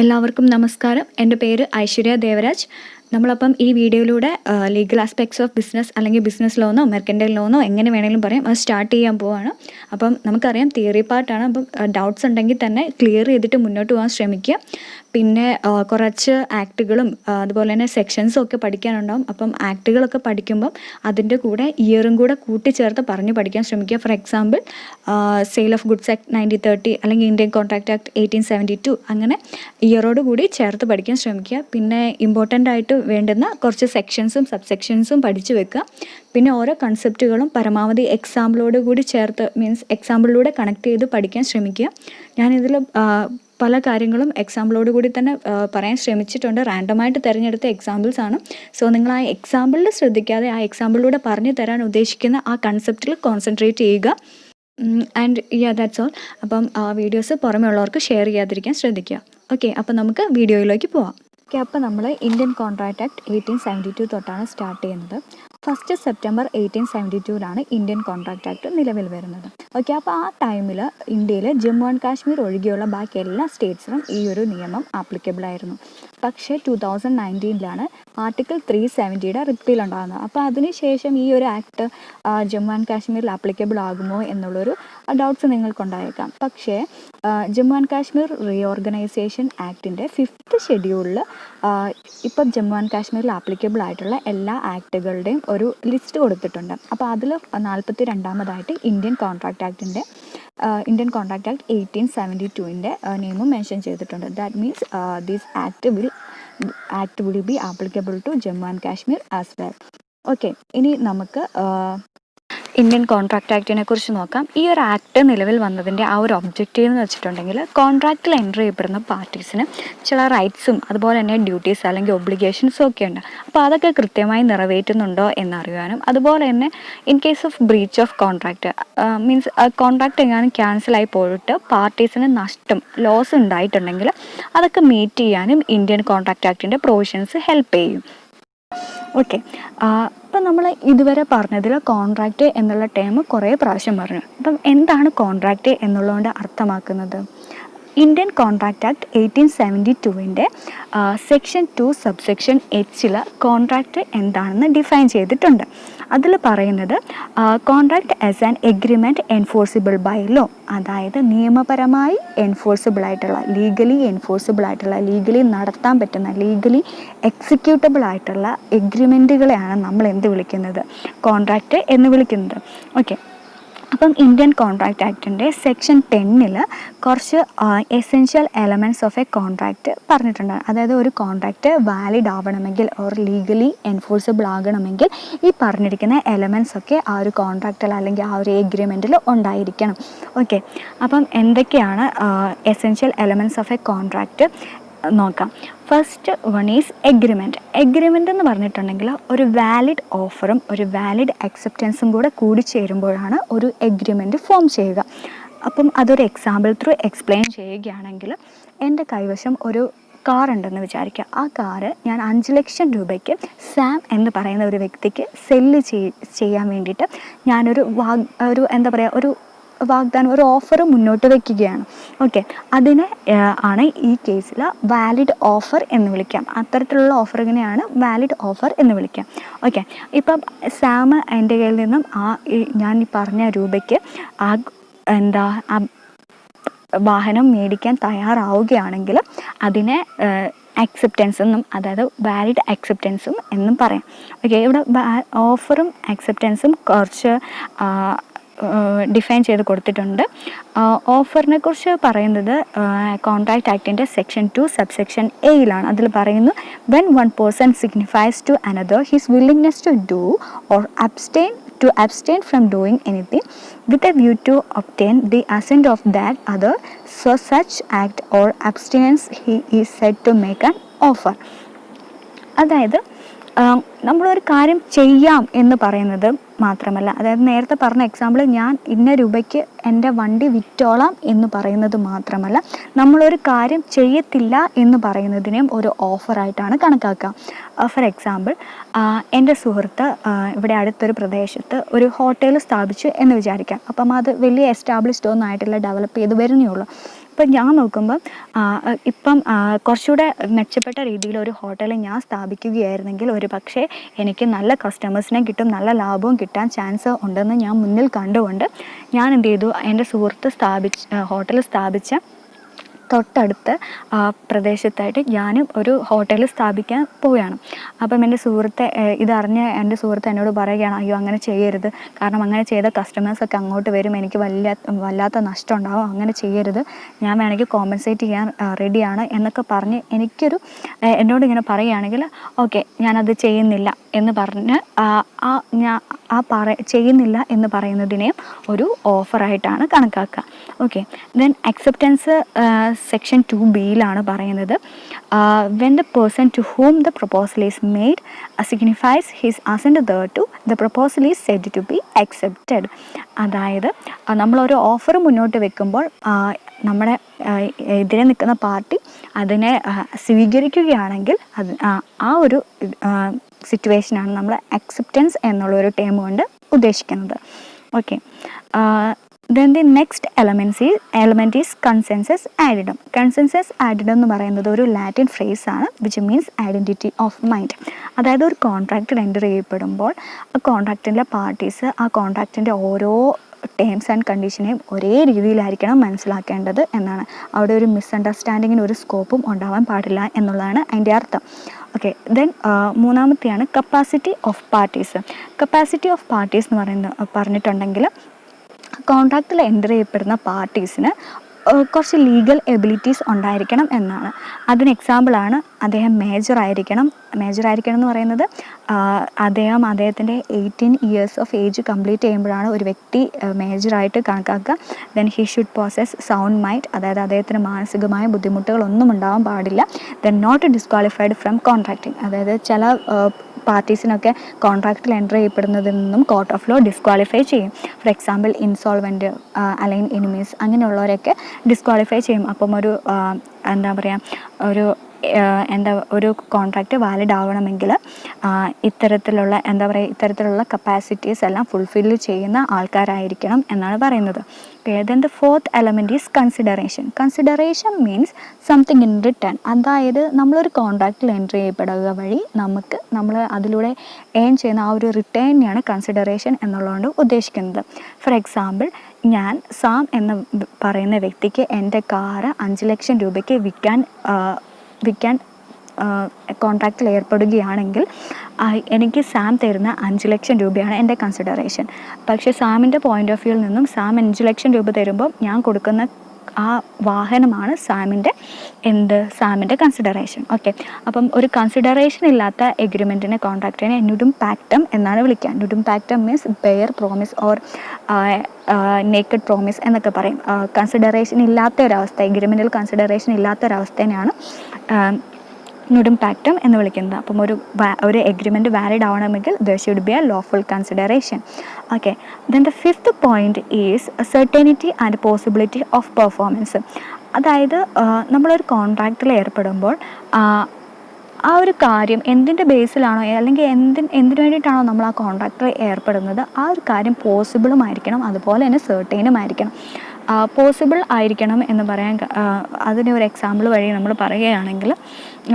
എല്ലാവർക്കും നമസ്കാരം. എൻ്റെ പേര് ഐശ്വര്യ ദേവരാജ്. നമ്മളപ്പം ഈ വീഡിയോയിലൂടെ ലീഗൽ ആസ്പെക്ട്സ് ഓഫ് ബിസിനസ് അല്ലെങ്കിൽ ബിസിനസ് ലോന്നോ മെർക്കൻറ്റൈൽ ലോന്നോ എങ്ങനെ വേണമെങ്കിലും പറയാം, അത് സ്റ്റാർട്ട് ചെയ്യാൻ പോവാണ്. അപ്പം നമുക്കറിയാം തിയറി പാർട്ടാണ്. അപ്പം ഡൗട്ട്സ് ഉണ്ടെങ്കിൽ തന്നെ ക്ലിയർ ചെയ്തിട്ട് മുന്നോട്ട് പോകാൻ ശ്രമിക്കുക. പിന്നെ കുറച്ച് ആക്റ്റുകളും അതുപോലെ തന്നെ സെക്ഷൻസും ഒക്കെ പഠിക്കാനുണ്ടാകും. അപ്പം ആക്റ്റുകളൊക്കെ പഠിക്കുമ്പം അതിൻ്റെ കൂടെ ഇയറും കൂടെ കൂട്ടിച്ചേർത്ത് പറഞ്ഞ് പഠിക്കാൻ ശ്രമിക്കുക. For example sale of goods act 1930 അല്ലെങ്കിൽ ഇന്ത്യൻ കോൺട്രാക്ട് ആക്ട് 1872 അങ്ങനെ ഇയറോട് കൂടി ചേർത്ത് പഠിക്കാൻ ശ്രമിക്കുക. പിന്നെ ഇമ്പോർട്ടൻ്റ് ആയിട്ട് വേണ്ടുന്ന കുറച്ച് സെക്ഷൻസും സബ്സെക്ഷൻസും പഠിച്ചു വെക്കുക. പിന്നെ ഓരോ കൺസെപ്റ്റുകളും പരമാവധി എക്സാമ്പിളോട് കൂടി ചേർത്ത് എക്സാമ്പിളിലൂടെ കണക്ട് ചെയ്ത് പഠിക്കാൻ ശ്രമിക്കുക. ഞാനിതിൽ പല കാര്യങ്ങളും എക്സാമ്പിളോട് കൂടി തന്നെ പറയാൻ ശ്രമിച്ചിട്ടുണ്ട്. റാൻഡമായിട്ട് തിരഞ്ഞെടുത്ത എക്സാമ്പിൾസ് ആണ്. സോ നിങ്ങൾ ആ എക്സാമ്പിളിൽ ശ്രദ്ധിക്കാതെ ആ എക്സാമ്പിളിലൂടെ പറഞ്ഞു തരാൻ ഉദ്ദേശിക്കുന്ന ആ കൺസെപ്റ്റിൽ കോൺസെൻട്രേറ്റ് ചെയ്യുക. And that's all. അപ്പം ആ വീഡിയോസ് പുറമേ ഉള്ളവർക്ക് ഷെയർ ചെയ്യാതിരിക്കാൻ ശ്രദ്ധിക്കുക. ഓക്കെ, അപ്പം നമുക്ക് വീഡിയോയിലേക്ക് പോവാം. ഓക്കെ, അപ്പോൾ നമ്മൾ ഇന്ത്യൻ കോൺട്രാക്ട് ആക്ട് 1872 തൊട്ടാണ് സ്റ്റാർട്ട് ചെയ്യുന്നത്. 1 സെപ്റ്റംബർ 1872 ഇന്ത്യൻ കോൺട്രാക്ട് ആക്ട് നിലവിൽ വരുന്നത്. ഓക്കെ, അപ്പോൾ ആ ടൈമിൽ ഇന്ത്യയിൽ ജമ്മു ആൻഡ് കാശ്മീർ ഒഴികെയുള്ള ബാക്കി എല്ലാ സ്റ്റേറ്റ്സിനും ഈ ഒരു നിയമം ആപ്ലിക്കബിൾ ആയിരുന്നു. പക്ഷേ 2019 ആർട്ടിക്കിൾ 370 റിപ്പീൽ ഉണ്ടാകുന്നത്. അപ്പോൾ അതിനുശേഷം ഈ ഒരു ആക്ട് ജമ്മു ആൻഡ് കാശ്മീരിൽ ആപ്ലിക്കബിൾ ആകുമോ എന്നുള്ളൊരു ഡൗട്ട്സ് നിങ്ങൾക്കുണ്ടായേക്കാം. പക്ഷേ ജമ്മു ആൻഡ് കാശ്മീർ റീഓർഗനൈസേഷൻ ആക്ടിൻ്റെ 5th ഷെഡ്യൂളിൽ ഇപ്പം ജമ്മു ആൻഡ് കാശ്മീരിൽ ആപ്ലിക്കബിൾ ആയിട്ടുള്ള എല്ലാ ആക്ടുകളുടെയും ഒരു ലിസ്റ്റ് കൊടുത്തിട്ടുണ്ട്. അപ്പോൾ അതിൽ 42ാമതായിട്ട് ഇന്ത്യൻ കോൺട്രാക്ട് ആക്ട് 1872 നെയിമും മെൻഷൻ ചെയ്തിട്ടുണ്ട്. That means this act will be applicable to Jammu and Kashmir as well. Okay, ഇനി നമുക്ക് ഇന്ത്യൻ കോൺട്രാക്ട് ആക്ടിനെ കുറിച്ച് നോക്കാം. ഈ ഒരു ആക്ട് നിലവിൽ വന്നതിൻ്റെ ആ ഒരു ഒബ്ജക്റ്റീവ് എന്ന് വെച്ചിട്ടുണ്ടെങ്കിൽ കോൺട്രാക്റ്റിൽ എൻ്റർ ചെയ്യപ്പെടുന്ന പാർട്ടീസിന് ചില റൈറ്റ്സും അതുപോലെ തന്നെ ഡ്യൂട്ടീസ് അല്ലെങ്കിൽ ഒബ്ലിഗേഷൻസും ഒക്കെ ഉണ്ട്. അപ്പോൾ അതൊക്കെ കൃത്യമായി നിറവേറ്റുന്നുണ്ടോ എന്നറിയാനും, അതുപോലെ തന്നെ in case of breach of contract means contract എങ്ങാനും ക്യാൻസലായി പോയിട്ട് പാർട്ടീസിന് നഷ്ടം ലോസ് ഉണ്ടായിട്ടുണ്ടെങ്കിൽ അതൊക്കെ മീറ്റ് ചെയ്യാനും ഇന്ത്യൻ കോൺട്രാക്ട് ആക്ടിൻ്റെ പ്രൊവിഷൻസ് ഹെൽപ്പ് ചെയ്യും. ഓക്കെ, അപ്പം നമ്മൾ ഇതുവരെ പറഞ്ഞതിൽ കോൺട്രാക്റ്റ് എന്നുള്ള ടേം കുറേ പ്രാവശ്യം പറഞ്ഞു. അപ്പം എന്താണ് കോൺട്രാക്റ്റ് എന്നുള്ളതുകൊണ്ട് അർത്ഥമാക്കുന്നത്? Indian Contract Act 1872 section 2 subsection H contract എന്താണെന്ന് ഡിഫൈൻ ചെയ്തിട്ടുണ്ട്. അതിൽ പറയുന്നത് contract as an agreement enforceable by law, അതായത് നിയമപരമായി എൻഫോഴ്സിബിൾ ആയിട്ടുള്ള, ലീഗലി നടത്താൻ പറ്റുന്ന, ലീഗലി എക്സിക്യൂട്ടബിൾ ആയിട്ടുള്ള എഗ്രിമെൻറ്റുകളെയാണ് നമ്മൾ എന്ത് വിളിക്കുന്നത്? കോൺട്രാക്റ്റ് എന്ന് വിളിക്കുന്നത്. ഓക്കെ, അപ്പം ഇന്ത്യൻ കോൺട്രാക്ട് ആക്ടിൻ്റെ സെക്ഷൻ 10 കുറച്ച് essential elements of A contract പറഞ്ഞിട്ടുണ്ട്. അതായത് ഒരു കോൺട്രാക്റ്റ് വാലിഡ് ആവണമെങ്കിൽ ഓർ ലീഗലി എൻഫോഴ്സിബിൾ ആകണമെങ്കിൽ ഈ പറഞ്ഞിരിക്കുന്ന എലമെൻറ്റ്സ് ഒക്കെ ആ ഒരു കോൺട്രാക്റ്റിൽ അല്ലെങ്കിൽ ആ ഒരു എഗ്രിമെൻറ്റിൽ ഉണ്ടായിരിക്കണം. ഓക്കെ, അപ്പം എന്തൊക്കെയാണ് essential elements of A contract നോക്കാം. ഫസ്റ്റ് വൺ ഈസ് എഗ്രിമെൻ്റ് എന്ന് പറഞ്ഞിട്ടുണ്ടെങ്കിൽ ഒരു വാലിഡ് ഓഫറും ഒരു വാലിഡ് അക്സെപ്റ്റൻസും കൂടി ചേരുമ്പോഴാണ് ഒരു എഗ്രിമെൻറ്റ് ഫോം ചെയ്യുക. അപ്പം അതൊരു എക്സാമ്പിൾ ത്രൂ എക്സ്പ്ലെയിൻ ചെയ്യുകയാണെങ്കിൽ, എൻ്റെ കൈവശം ഒരു കാർ ഉണ്ടെന്ന് വിചാരിക്കുക. ആ കാറ് ഞാൻ 5 ലക്ഷം രൂപയ്ക്ക് സാം എന്ന് പറയുന്ന ഒരു വ്യക്തിക്ക് സെല്ല് ചെയ്യാൻ വേണ്ടിയിട്ട് ഞാനൊരു വാഗ്ദാനം, ഒരു ഓഫർ മുന്നോട്ട് വയ്ക്കുകയാണ്. ഓക്കെ, അതിനെ ആണ് ഈ കേസിൽ വാലിഡ് ഓഫർ എന്ന് വിളിക്കാം. അത്തരത്തിലുള്ള ഓഫറിനെയാണ് വാലിഡ് ഓഫർ എന്ന് വിളിക്കാം. ഓക്കെ, ഇപ്പം സാം എൻ്റെ കയ്യിൽ നിന്നും ഞാൻ ഈ പറഞ്ഞ രൂപയ്ക്ക് വാഹനം മേടിക്കാൻ തയ്യാറാവുകയാണെങ്കിൽ അതിനെ അക്സെപ്റ്റൻസ് എന്നും, അതായത് വാലിഡ് അക്സെപ്റ്റൻസും എന്നും പറയാം. ഓക്കെ, ഇവിടെ ഓഫറും അക്സെപ്റ്റൻസും കുറച്ച് ഡിഫൈൻ ചെയ്ത് കൊടുത്തിട്ടുണ്ട്. ഓഫറിനെ കുറിച്ച് പറയുന്നത് കോൺട്രാക്ട് ആക്ടിൻ്റെ സെക്ഷൻ 2 സബ്സെക്ഷൻ A അതിൽ പറയുന്നു, when one person signifies to another his willingness to do or abstain from doing anything with a view to obtain the assent of that other, so such act or abstinence he is said to make an offer. അതായത് നമ്മളൊരു കാര്യം ചെയ്യാം എന്ന് പറയുന്നത് മാത്രമല്ല, അതായത് നേരത്തെ പറഞ്ഞ എക്സാമ്പിൾ ഞാൻ ഇന്ന രൂപയ്ക്ക് എൻ്റെ വണ്ടി വിറ്റോളാം എന്ന് പറയുന്നത് മാത്രമല്ല, നമ്മളൊരു കാര്യം ചെയ്യത്തില്ല എന്ന് പറയുന്നതിനെയും ഒരു ഓഫറായിട്ടാണ് കണക്കാക്കുക. ഫോർ എക്സാമ്പിൾ, എൻ്റെ സുഹൃത്ത് ഇവിടെ അടുത്തൊരു പ്രദേശത്ത് ഒരു ഹോട്ടൽ സ്ഥാപിച്ചു എന്ന് വിചാരിക്കാം. അപ്പം അത് വലിയ എസ്റ്റാബ്ലിഷ്ഡ് ഒന്നും ആയിട്ടില്ല, ഡെവലപ്പ് ചെയ്ത് വരുന്നേ ഉള്ളൂ. ഇപ്പം ഞാൻ നോക്കുമ്പം ഇപ്പം കുറച്ചുകൂടെ മെച്ചപ്പെട്ട രീതിയിൽ ഒരു ഹോട്ടൽ ഞാൻ സ്ഥാപിക്കുകയായിരുന്നെങ്കിൽ ഒരു പക്ഷേ എനിക്ക് നല്ല കസ്റ്റമേഴ്സിനെ കിട്ടും, നല്ല ലാഭവും കിട്ടാൻ ചാൻസ് ഉണ്ടെന്ന് ഞാൻ മുന്നിൽ കണ്ടുകൊണ്ട് ഞാൻ എന്ത് ചെയ്തു, എൻ്റെ സുഹൃത്ത് ഹോട്ടൽ സ്ഥാപിച്ച തൊട്ടടുത്ത പ്രദേശത്തായിട്ട് ഞാനും ഒരു ഹോട്ടൽ സ്ഥാപിക്കാൻ പോവുകയാണ്. അപ്പം എൻ്റെ സുഹൃത്തെ ഇതറിഞ്ഞ് എൻ്റെ സുഹൃത്ത് എന്നോട് പറയുകയാണ്, അയ്യോ അങ്ങനെ ചെയ്യരുത്, കാരണം അങ്ങനെ ചെയ്ത കസ്റ്റമേഴ്സൊക്കെ അങ്ങോട്ട് വരും, എനിക്ക് വല്ലാത്ത നഷ്ടം ഉണ്ടാകും, അങ്ങനെ ചെയ്യരുത്, ഞാൻ വേണമെങ്കിൽ കോമ്പൻസേറ്റ് ചെയ്യാൻ റെഡിയാണ് എന്നൊക്കെ പറഞ്ഞ് എന്നോട് ഇങ്ങനെ പറയുകയാണെങ്കിൽ ഓക്കെ ഞാനത് ചെയ്യുന്നില്ല എന്ന് പറഞ്ഞ് ചെയ്യുന്നില്ല എന്ന് പറയുന്നതിനെയും ഒരു ഓഫറായിട്ടാണ് കണക്കാക്കുക. Okay, then acceptance section 2B പറയുന്നത് when the person to whom the proposal is made signifies his assent thereto, the proposal is said to be accepted. അതായത് നമ്മളൊരു ഓഫർ മുന്നോട്ട് വെക്കുമ്പോൾ നമ്മുടെ എതിരെ നിൽക്കുന്ന പാർട്ടി അതിനെ സ്വീകരിക്കുകയാണെങ്കിൽ ആ ഒരു സിറ്റുവേഷനാണ് നമ്മൾ അക്സെപ്റ്റൻസ് എന്നുള്ളൊരു ടേം കൊണ്ട് ഉദ്ദേശിക്കുന്നത്. Okay, then the next element is consensus addendum. Consensus addendum എന്ന് പറയുന്നത് ഒരു ലാറ്റിൻ ഫ്രേസ് ആണ്, which means identity of mind. അതായത് ഒരു കോൺട്രാക്റ്റ് എൻ്റർ ചെയ്യപ്പെടുമ്പോൾ ആ കോൺട്രാക്റ്റിൻ്റെ പാർട്ടീസ് ആ കോൺട്രാക്റ്റിൻ്റെ ഓരോ ടേംസ് ആൻഡ് കണ്ടീഷനെയും ഒരേ രീതിയിലായിരിക്കണം മനസ്സിലാക്കേണ്ടത് എന്നാണ്. അവിടെ ഒരു മിസ്അണ്ടർസ്റ്റാൻഡിങ്ങിന് ഒരു സ്കോപ്പും ഉണ്ടാവാൻ പാടില്ല എന്നുള്ളതാണ് അതിൻ്റെ അർത്ഥം. ഓക്കെ, ദെൻ മൂന്നാമത്തെയാണ് capacity of parties. Capacity of parties എന്ന് പറഞ്ഞിട്ടുണ്ടെങ്കിൽ കോൺട്രാക്റ്റിൽ എൻ്റർ ചെയ്യപ്പെടുന്ന പാർട്ടീസിന് കുറച്ച് ലീഗൽ എബിലിറ്റീസ് ഉണ്ടായിരിക്കണം എന്നാണ്. അതിന് എക്സാമ്പിളാണ് അദ്ദേഹം മേജർ ആയിരിക്കണം എന്ന് പറയുന്നത് അദ്ദേഹത്തിൻ്റെ 18 years ഓഫ് ഏജ് കംപ്ലീറ്റ് ചെയ്യുമ്പോഴാണ് ഒരു വ്യക്തി മേജറായിട്ട് കണക്കാക്കുക. Then he should possess sound mind, അതായത് അദ്ദേഹത്തിന് മാനസികമായ ബുദ്ധിമുട്ടുകളൊന്നും ഉണ്ടാവാൻ പാടില്ല. Then not disqualified from contracting, അതായത് ചില പാർട്ടീസിനൊക്കെ കോൺട്രാക്റ്റിൽ എൻ്റർ ചെയ്യപ്പെടുന്നതിൽ നിന്നും കോർട്ട് ഓഫ് ലോ ഡിസ്ക്വാളിഫൈ ചെയ്യും. For example insolvent, alien enemies അങ്ങനെയുള്ളവരൊക്കെ ഡിസ്ക്വാളിഫൈ ചെയ്യും. അപ്പം ഒരു കോൺട്രാക്റ്റ് വാലിഡ് ആവണമെങ്കിൽ ഇത്തരത്തിലുള്ള കപ്പാസിറ്റീസ് എല്ലാം ഫുൾഫിൽ ചെയ്യുന്ന ആൾക്കാരായിരിക്കണം എന്നാണ് പറയുന്നത്. then the fourth element is consideration. Consideration means something in return. അതായത് നമ്മളൊരു കോൺട്രാക്റ്റിൽ എൻ്റർ ചെയ്യപ്പെടുക വഴി നമ്മൾ അതിലൂടെ ഏൺ ചെയ്യുന്ന ആ ഒരു റിട്ടേണിനെയാണ് കൺസിഡറേഷൻ എന്നുള്ളതുകൊണ്ട് ഉദ്ദേശിക്കുന്നത്. ഫോർ എക്സാമ്പിൾ, ഞാൻ സാം എന്ന് പറയുന്ന വ്യക്തിക്ക് എൻ്റെ കാറ് 5 ലക്ഷം രൂപയ്ക്ക് വിൽക്കാൻ കോൺട്രാക്റ്റിൽ ഏർപ്പെടുകയാണെങ്കിൽ എനിക്ക് സാം തരുന്ന 5 ലക്ഷം രൂപയാണ് എൻ്റെ കൺസിഡറേഷൻ. പക്ഷേ സാമിൻ്റെ പോയിൻ്റ് ഓഫ് വ്യൂവിൽ നിന്നും സാം 5 ലക്ഷം രൂപ തരുമ്പോൾ ഞാൻ കൊടുക്കുന്ന ആ വാഹനമാണ് സാമിൻ്റെ കൺസിഡറേഷൻ. ഓക്കെ, അപ്പം ഒരു കൺസിഡറേഷൻ ഇല്ലാത്ത എഗ്രിമെൻറ്റിനെ കോൺട്രാക്റ്റിനെ നുഡും പാക്റ്റം എന്നാണ് വിളിക്കുക. നുഡും പാക്റ്റം means bare promise or naked promise എന്നൊക്കെ പറയും. കൺസിഡറേഷൻ ഇല്ലാത്ത ഒരവസ്ഥ, എഗ്രിമെൻറ്റിൽ കൺസിഡറേഷൻ ഇല്ലാത്ത ഒരവസ്ഥേനെയാണ് നുഡും പാക്റ്റം എന്ന് വിളിക്കുന്നത്. അപ്പം ഒരു എഗ്രിമെൻറ്റ് വാലിഡ് ആവണമെങ്കിൽ there should be a lawful consideration. Okay, then the fifth point is certainty and possibility of performance. അതായത് നമ്മളൊരു കോൺട്രാക്റ്റിൽ ഏർപ്പെടുമ്പോൾ ആ ഒരു കാര്യം എന്തിൻ്റെ ബേസിലാണോ അല്ലെങ്കിൽ എന്തിനു വേണ്ടിയിട്ടാണോ നമ്മൾ ആ കോൺട്രാക്റ്റിൽ ഏർപ്പെടുന്നത്, ആ ഒരു കാര്യം പോസിബിളും ആയിരിക്കണം, അതുപോലെ തന്നെ സെർട്ടൈനും ആയിരിക്കണം. പോസിബിൾ ആയിരിക്കണം എന്ന് പറയാൻ അതിന് ഒരു എക്സാമ്പിൾ വഴി നമ്മൾ പറയുകയാണെങ്കിൽ,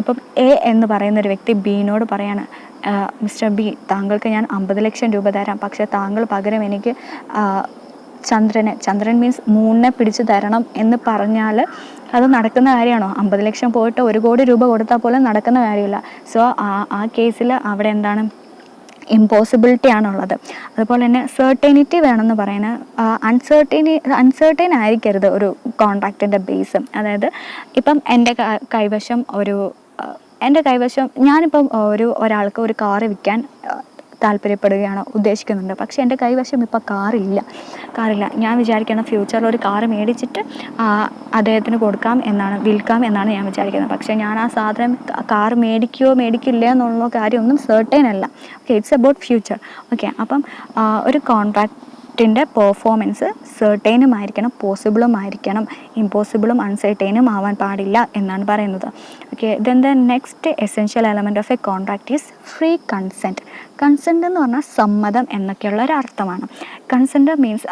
അപ്പം എ എന്ന് പറയുന്നൊരു വ്യക്തി ബിനോട് പറയാണ്, മിസ്റ്റർ ബി, താങ്കൾക്ക് ഞാൻ 50 ലക്ഷം രൂപ തരാം, പക്ഷേ താങ്കൾ പകരം എനിക്ക് ചന്ദ്രൻ മീൻസ് മൂണിനെ പിടിച്ചു തരണം എന്ന് പറഞ്ഞാൽ അത് നടക്കുന്ന കാര്യമാണോ? 50 ലക്ഷം പോയിട്ട് 1 കോടി രൂപ കൊടുത്താൽ പോലും നടക്കുന്ന കാര്യമില്ല. സോ ആ കേസിൽ അവിടെ എന്താണ്, ഇമ്പോസിബിലിറ്റി ആണുള്ളത്. അതുപോലെ തന്നെ സെർട്ടൈനിറ്റി വേണമെന്ന് പറയുന്നത് അൺസെർട്ടൈൻ ആയിരിക്കരുത് ഒരു കോൺട്രാക്റ്റിൻ്റെ ബേസ്. അതായത് ഇപ്പം ഞാനിപ്പം ഒരാൾക്ക് ഒരു കാറ് വിൽക്കാൻ താല്പര്യപ്പെടുകയാണ്, ഉദ്ദേശിക്കുന്നുണ്ട്. പക്ഷേ എൻ്റെ കൈവശം ഇപ്പോൾ കാറില്ല. ഞാൻ വിചാരിക്കുന്ന ഫ്യൂച്ചറിൽ ഒരു കാറ് മേടിച്ചിട്ട് അദ്ദേഹത്തിന് വിൽക്കാം എന്നാണ് ഞാൻ വിചാരിക്കുന്നത്. പക്ഷേ ഞാൻ ആ സാധനം കാറ് മേടിക്കില്ല എന്നുള്ള കാര്യമൊന്നും സെർട്ടൈൻ അല്ല. Okay, it's about future. Okay, അപ്പം ഒരു കോൺട്രാക്റ്റിൻ്റെ പെർഫോമൻസ് സെർട്ടൈനും ആയിരിക്കണം, പോസിബിളും ആയിരിക്കണം, ഇമ്പോസിബിളും അൺസെർട്ടൈനും ആവാൻ പാടില്ല എന്നാണ് പറയുന്നത്. Okay, then the next essential element of A contract is free consent. Consent എന്ന് പറഞ്ഞാൽ സമ്മതം എന്നൊക്കെയുള്ള ഒരു അർത്ഥമാണ്. Consent means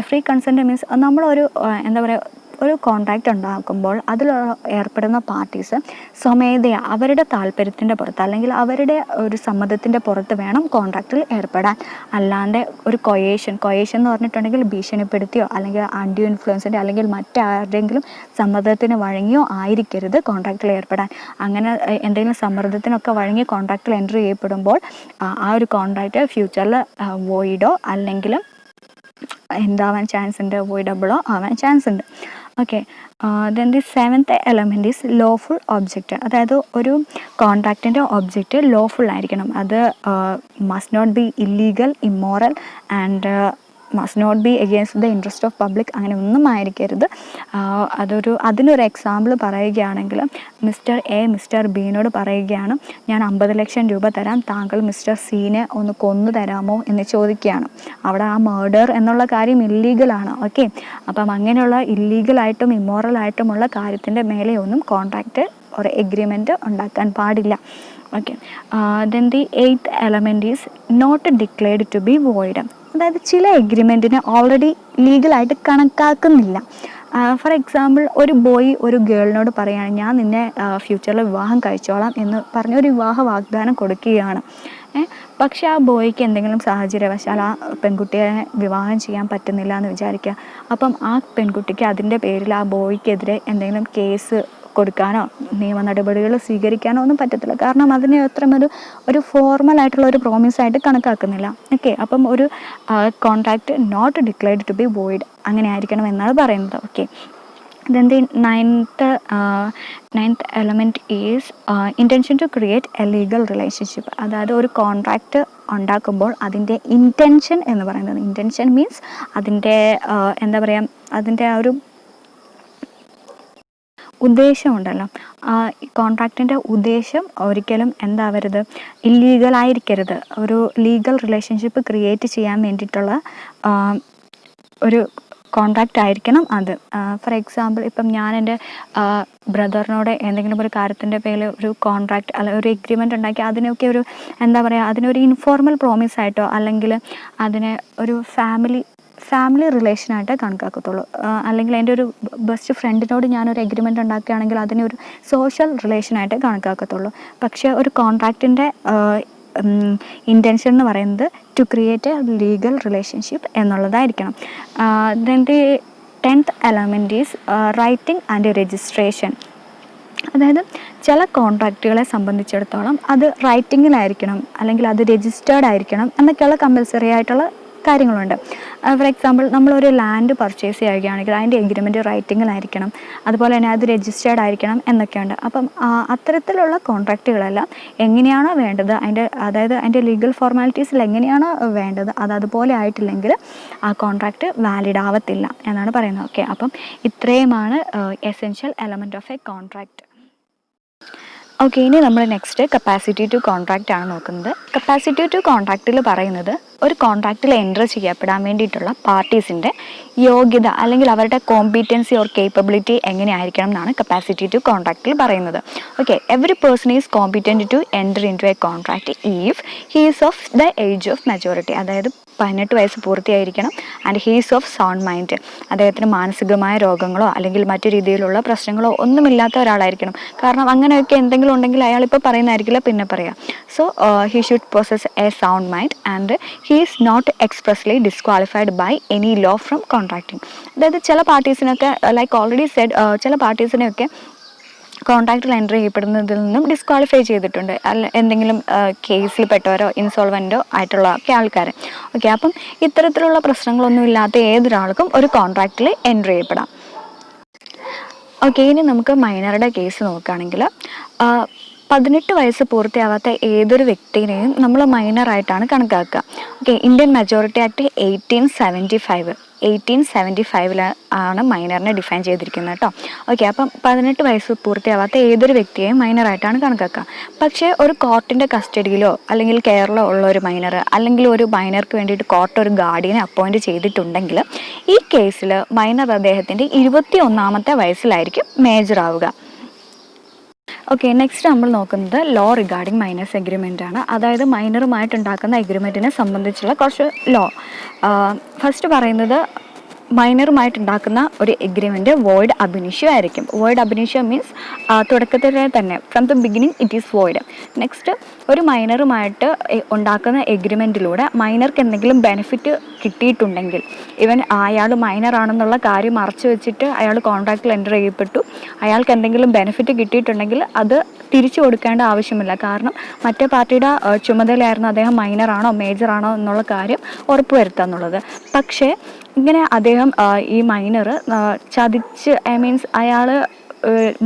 free consent means നമ്മളൊരു ഒരു കോൺട്രാക്റ്റ് ഉണ്ടാക്കുമ്പോൾ അതിൽ ഏർപ്പെടുന്ന പാർട്ടീസ് സ്വമേധയാ അവരുടെ താല്പര്യത്തിൻ്റെ പുറത്ത് അല്ലെങ്കിൽ അവരുടെ ഒരു സമ്മതത്തിൻ്റെ പുറത്ത് വേണം കോൺട്രാക്റ്റിൽ ഏർപ്പെടാൻ. അല്ലാണ്ട് ഒരു കൊയേഷൻ എന്ന് പറഞ്ഞിട്ടുണ്ടെങ്കിൽ ഭീഷണിപ്പെടുത്തിയോ അല്ലെങ്കിൽ അൺഡ്യൂ ഇൻഫ്ലുവൻസിൻ്റെ അല്ലെങ്കിൽ മറ്റാരുടെയെങ്കിലും സമ്മർദ്ദത്തിന് വഴങ്ങിയോ ആയിരിക്കരുത് കോൺട്രാക്റ്റിൽ ഏർപ്പെടാൻ. അങ്ങനെ എന്തെങ്കിലും സമ്മർദ്ദത്തിനൊക്കെ വഴങ്ങി കോൺട്രാക്റ്റിൽ എൻട്രി ചെയ്യപ്പെടുമ്പോൾ ആ ഒരു കോൺട്രാക്റ്റ് ഫ്യൂച്ചറിൽ വോയിഡോ അല്ലെങ്കിൽ എന്താവാൻ ചാൻസ് ഉണ്ട്, വോയിഡബിളോ ആവാൻ ചാൻസ് ഉണ്ട്. Okay, then the seventh element is lawful object. അതായത് ഒരു കോൺട്രാക്റ്റിൻ്റെ ഒബ്ജക്റ്റ് ലോഫുൾ ആയിരിക്കണം. അത് must not be illegal, immoral and must not be against the interest of public. അങ്ങനെ ഒന്നും ആയിരിക്കരുത്. അതിനൊരു എക്സാമ്പിൾ പറയുകയാണെങ്കിൽ മിസ്റ്റർ എ മിസ്റ്റർ ബിനോട് പറയുകയാണ്, ഞാൻ 50 ലക്ഷം രൂപ തരാം, താങ്കൾ മിസ്റ്റർ സീനെ ഒന്ന് കൊന്നു തരാമോ എന്ന് ചോദിക്കുകയാണ്. അവിടെ ആ മർഡർ എന്നുള്ള കാര്യം ഇല്ലീഗലാണ്. ഓക്കെ, അപ്പം അങ്ങനെയുള്ള ഇല്ലീഗലായിട്ടും ഇമ്മോറലായിട്ടുമുള്ള കാര്യത്തിൻ്റെ മേലെയൊന്നും കോൺട്രാക്റ്റ് ഒരു എഗ്രിമെൻറ്റ് ഉണ്ടാക്കാൻ പാടില്ല. Okay, then the 8th element is not declared to be void. അതായത് ചില എഗ്രിമെൻറ്റിനെ ഓൾറെഡി ലീഗലായിട്ട് കണക്കാക്കുന്നില്ല. ഫോർ എക്സാമ്പിൾ, ഒരു ബോയ് ഒരു ഗേളിനോട് പറയുകയാണ്, ഞാൻ നിന്നെ ഫ്യൂച്ചറിൽ വിവാഹം കഴിച്ചോളാം എന്ന് പറഞ്ഞ് ഒരു വിവാഹ വാഗ്ദാനം കൊടുക്കുകയാണ്. പക്ഷേ ആ ബോയ്ക്ക് എന്തെങ്കിലും സാഹചര്യവശാൽ ആ പെൺകുട്ടിയെ വിവാഹം ചെയ്യാൻ പറ്റുന്നില്ല എന്ന് വിചാരിക്കുക. അപ്പം ആ പെൺകുട്ടിക്ക് അതിൻ്റെ പേരിൽ ആ ബോയ്ക്കെതിരെ എന്തെങ്കിലും കേസ് കൊടുക്കാനോ നിയമ നടപടികൾ സ്വീകരിക്കാനോ ഒന്നും പറ്റത്തില്ല. കാരണം അതിനെ അത്രയും ഒരു ഫോർമലായിട്ടുള്ള ഒരു പ്രോമിസായിട്ട് കണക്കാക്കുന്നില്ല. ഓക്കെ, അപ്പം ഒരു contract not declared to be void അങ്ങനെ ആയിരിക്കണം എന്നാണ് പറയുന്നത്. Okay, then the ninth element is intention to create a legal relationship. അതായത് ഒരു കോൺട്രാക്റ്റ് ഉണ്ടാക്കുമ്പോൾ അതിൻ്റെ ഇൻറ്റൻഷൻ എന്ന് പറയുന്നത്, ഇൻറ്റൻഷൻ മീൻസ് അതിൻ്റെ എന്താ പറയുക, അതിൻ്റെ ആ ഒരു ഉദ്ദേശമുണ്ടല്ലോ. കോൺട്രാക്റ്റിൻ്റെ ഉദ്ദേശം ഒരിക്കലും എന്താവരുത്, ഇല്ലീഗലായിരിക്കരുത്. ഒരു ലീഗൽ റിലേഷൻഷിപ്പ് ക്രിയേറ്റ് ചെയ്യാൻ വേണ്ടിയിട്ടുള്ള ഒരു കോൺട്രാക്റ്റ് ആയിരിക്കണം അത്. ഫോർ എക്സാമ്പിൾ, ഇപ്പം ഞാൻ എൻ്റെ ബ്രദറിനോട് എന്തെങ്കിലും ഒരു കാര്യത്തിൻ്റെ പേരിൽ ഒരു കോൺട്രാക്റ്റ് അല്ലെങ്കിൽ ഒരു എഗ്രിമെൻ്റ് ഉണ്ടാക്കി അതിനൊക്കെ ഒരു എന്താ പറയുക, അതിനൊരു ഇൻഫോർമൽ പ്രോമിസായിട്ടോ അല്ലെങ്കിൽ അതിനെ ഒരു ഫാമിലി റിലേഷനായിട്ട് കണക്കാക്കത്തുള്ളൂ. അല്ലെങ്കിൽ എൻ്റെ ഒരു ബെസ്റ്റ് ഫ്രണ്ടിനോട് ഞാനൊരു എഗ്രിമെൻ്റ് ഉണ്ടാക്കുകയാണെങ്കിൽ അതിനെ ഒരു സോഷ്യൽ റിലേഷനായിട്ട് കണക്കാക്കത്തുള്ളൂ. പക്ഷേ ഒരു കോൺട്രാക്റ്റിൻ്റെ ഇൻറ്റൻഷൻ എന്ന് പറയുന്നത് to create a legal relationship എന്നുള്ളതായിരിക്കണം. Then the 10th element is writing and registration. അതായത് ചില കോൺട്രാക്റ്റുകളെ സംബന്ധിച്ചിടത്തോളം അത് റൈറ്റിങ്ങിലായിരിക്കണം അല്ലെങ്കിൽ അത് രജിസ്റ്റേർഡ് ആയിരിക്കണം എന്നൊക്കെയുള്ള കമ്പൽസറി ആയിട്ടുള്ള കാര്യങ്ങളുണ്ട്. ഫോർ എക്സാമ്പിൾ, നമ്മളൊരു ലാൻഡ് പർച്ചേസ് ചെയ്യുകയാണെങ്കിൽ അതിൻ്റെ എഗ്രിമെൻറ്റ് റൈറ്റിങ്ങിലായിരിക്കണം, അതുപോലെ തന്നെ അത് രജിസ്റ്റേർഡ് ആയിരിക്കണം എന്നൊക്കെയുണ്ട്. അപ്പം അത്തരത്തിലുള്ള കോൺട്രാക്റ്റുകളെല്ലാം എങ്ങനെയാണോ വേണ്ടത്, അതായത് അതിൻ്റെ ലീഗൽ ഫോർമാലിറ്റീസിൽ എങ്ങനെയാണോ വേണ്ടത് അതുപോലെ ആയിട്ടില്ലെങ്കിൽ ആ കോൺട്രാക്റ്റ് വാലിഡ് ആവത്തില്ല എന്നാണ് പറയുന്നത്. ഓക്കെ, അപ്പം ഇത്രയുമാണ് essential element of A contract. Okay, ഇനി നമ്മൾ നെക്സ്റ്റ് കപ്പാസിറ്റി ടു കോൺട്രാക്റ്റ് ആണ് നോക്കുന്നത്. കപ്പാസിറ്റി ടു കോൺട്രാക്റ്റിൽ പറയുന്നത് ഒരു കോൺട്രാക്റ്റിൽ എൻ്റർ ചെയ്യപ്പെടാൻ വേണ്ടിയിട്ടുള്ള പാർട്ടീസിൻ്റെ യോഗ്യത അല്ലെങ്കിൽ അവരുടെ കോമ്പീറ്റൻസി ഓർ കേപ്പബിലിറ്റി എങ്ങനെയായിരിക്കണം എന്നാണ് കപ്പാസിറ്റി ടു കോൺട്രാക്റ്റിൽ പറയുന്നത്. Okay, every person is competent to enter in to a contract if he is of the age of majority. അതായത് 18 വയസ്സ് പൂർത്തിയായിരിക്കണം. And he's of sound mind. അദ്ദേഹത്തിന് മാനസികമായ രോഗങ്ങളോ അല്ലെങ്കിൽ മറ്റു രീതിയിലുള്ള പ്രശ്നങ്ങളോ ഒന്നുമില്ലാത്ത ഒരാളായിരിക്കണം. കാരണം അങ്ങനെയൊക്കെ എന്തെങ്കിലും ഉണ്ടെങ്കിൽ അയാളിപ്പോൾ പറയുന്നതായിരിക്കില്ല പിന്നെ പറയാം. So he should possess a sound mind and he is not expressly disqualified by any law from contracting. അതായത് ചില പാർട്ടീസിനൊക്കെ ലൈക്ക് ഓൾറെഡി സെഡ് ചില പാർട്ടീസിനെയൊക്കെ കോൺട്രാക്റ്റിൽ എൻ്റർ ചെയ്യപ്പെടുന്നതിൽ നിന്നും ഡിസ്ക്വാളിഫൈ ചെയ്തിട്ടുണ്ട്. എന്തെങ്കിലും കേസിൽ പെട്ടവരോ ഇൻസോൾവൻറ്റോ ആയിട്ടുള്ള ഒക്കെ ആൾക്കാർ. ഓക്കെ, അപ്പം ഇത്തരത്തിലുള്ള പ്രശ്നങ്ങളൊന്നും ഇല്ലാത്ത ഏതൊരാൾക്കും ഒരു കോൺട്രാക്റ്റിൽ എൻ്റർ ചെയ്യപ്പെടാം. ഓക്കെ, ഇനി നമുക്ക് മൈനറുടെ കേസ് നോക്കുകയാണെങ്കിൽ 18 വയസ്സ് പൂർത്തിയാവാത്ത ഏതൊരു വ്യക്തിയെയും നമ്മൾ മൈനറായിട്ടാണ് കണക്കാക്കുക. ഓക്കെ, ഇന്ത്യൻ മെജോറിറ്റി ആക്ട് 1875 ആണ് മൈനറിനെ ഡിഫൈൻ ചെയ്തിരിക്കുന്നത് കേട്ടോ. ഓക്കെ, അപ്പം 18 വയസ്സ് പൂർത്തിയാവാത്ത ഏതൊരു വ്യക്തിയെയും മൈനറായിട്ടാണ് കണക്കാക്കുക. പക്ഷേ ഒരു കോർട്ടിൻ്റെ കസ്റ്റഡിയിലോ അല്ലെങ്കിൽ കെയറിലോ ഉള്ള ഒരു മൈനർ അല്ലെങ്കിൽ ഒരു മൈനർക്ക് വേണ്ടിയിട്ട് കോർട്ട് ഒരു ഗാർഡിയനെ അപ്പോയിൻറ്റ് ചെയ്തിട്ടുണ്ടെങ്കിൽ ഈ കേസിൽ മൈനർ അദ്ദേഹത്തിൻ്റെ 21ാമത്തെ വയസ്സിലായിരിക്കും മേജർ ആവുക. ഓക്കെ, നെക്സ്റ്റ് നമ്മൾ നോക്കുന്നത് ലോ റിഗാർഡിങ് മൈനേഴ്സ് എഗ്രിമെൻ്റ് ആണ്. അതായത് മൈനറുമായിട്ടുണ്ടാക്കുന്ന എഗ്രിമെൻറ്റിനെ സംബന്ധിച്ചുള്ള കുറച്ച് ലോ. ഫസ്റ്റ് പറയുന്നത് മൈനറുമായിട്ടുണ്ടാക്കുന്ന ഒരു എഗ്രിമെൻറ്റ് വോയിഡ് അബിനിഷ്യോ ആയിരിക്കും. വോയിഡ് അബിനിഷ്യോ മീൻസ് തുടക്കത്തിലെ തന്നെ from the beginning it is void. Next, ഒരു മൈനറുമായിട്ട് ഉണ്ടാക്കുന്ന എഗ്രിമെൻറ്റിലൂടെ മൈനർക്ക് എന്തെങ്കിലും ബെനിഫിറ്റ് കിട്ടിയിട്ടുണ്ടെങ്കിൽ, ഇവൻ അയാൾ മൈനറാണെന്നുള്ള കാര്യം മറച്ചു വെച്ചിട്ട് അയാൾ കോൺട്രാക്റ്റിൽ എൻ്റർ ചെയ്യപ്പെട്ടു, അയാൾക്ക് എന്തെങ്കിലും ബെനിഫിറ്റ് കിട്ടിയിട്ടുണ്ടെങ്കിൽ അത് തിരിച്ചു കൊടുക്കേണ്ട ആവശ്യമില്ല. കാരണം മറ്റേ പാർട്ടിയുടെ ചുമതലയായിരുന്നു അദ്ദേഹം മൈനറാണോ മേജറാണോ എന്നുള്ള കാര്യം ഉറപ്പുവരുത്തുക എന്നുള്ളത്. പക്ഷേ ഇങ്ങനെ അദ്ദേഹം ഈ മൈനർ ചതിച്ച് മീൻസ് അയാൾ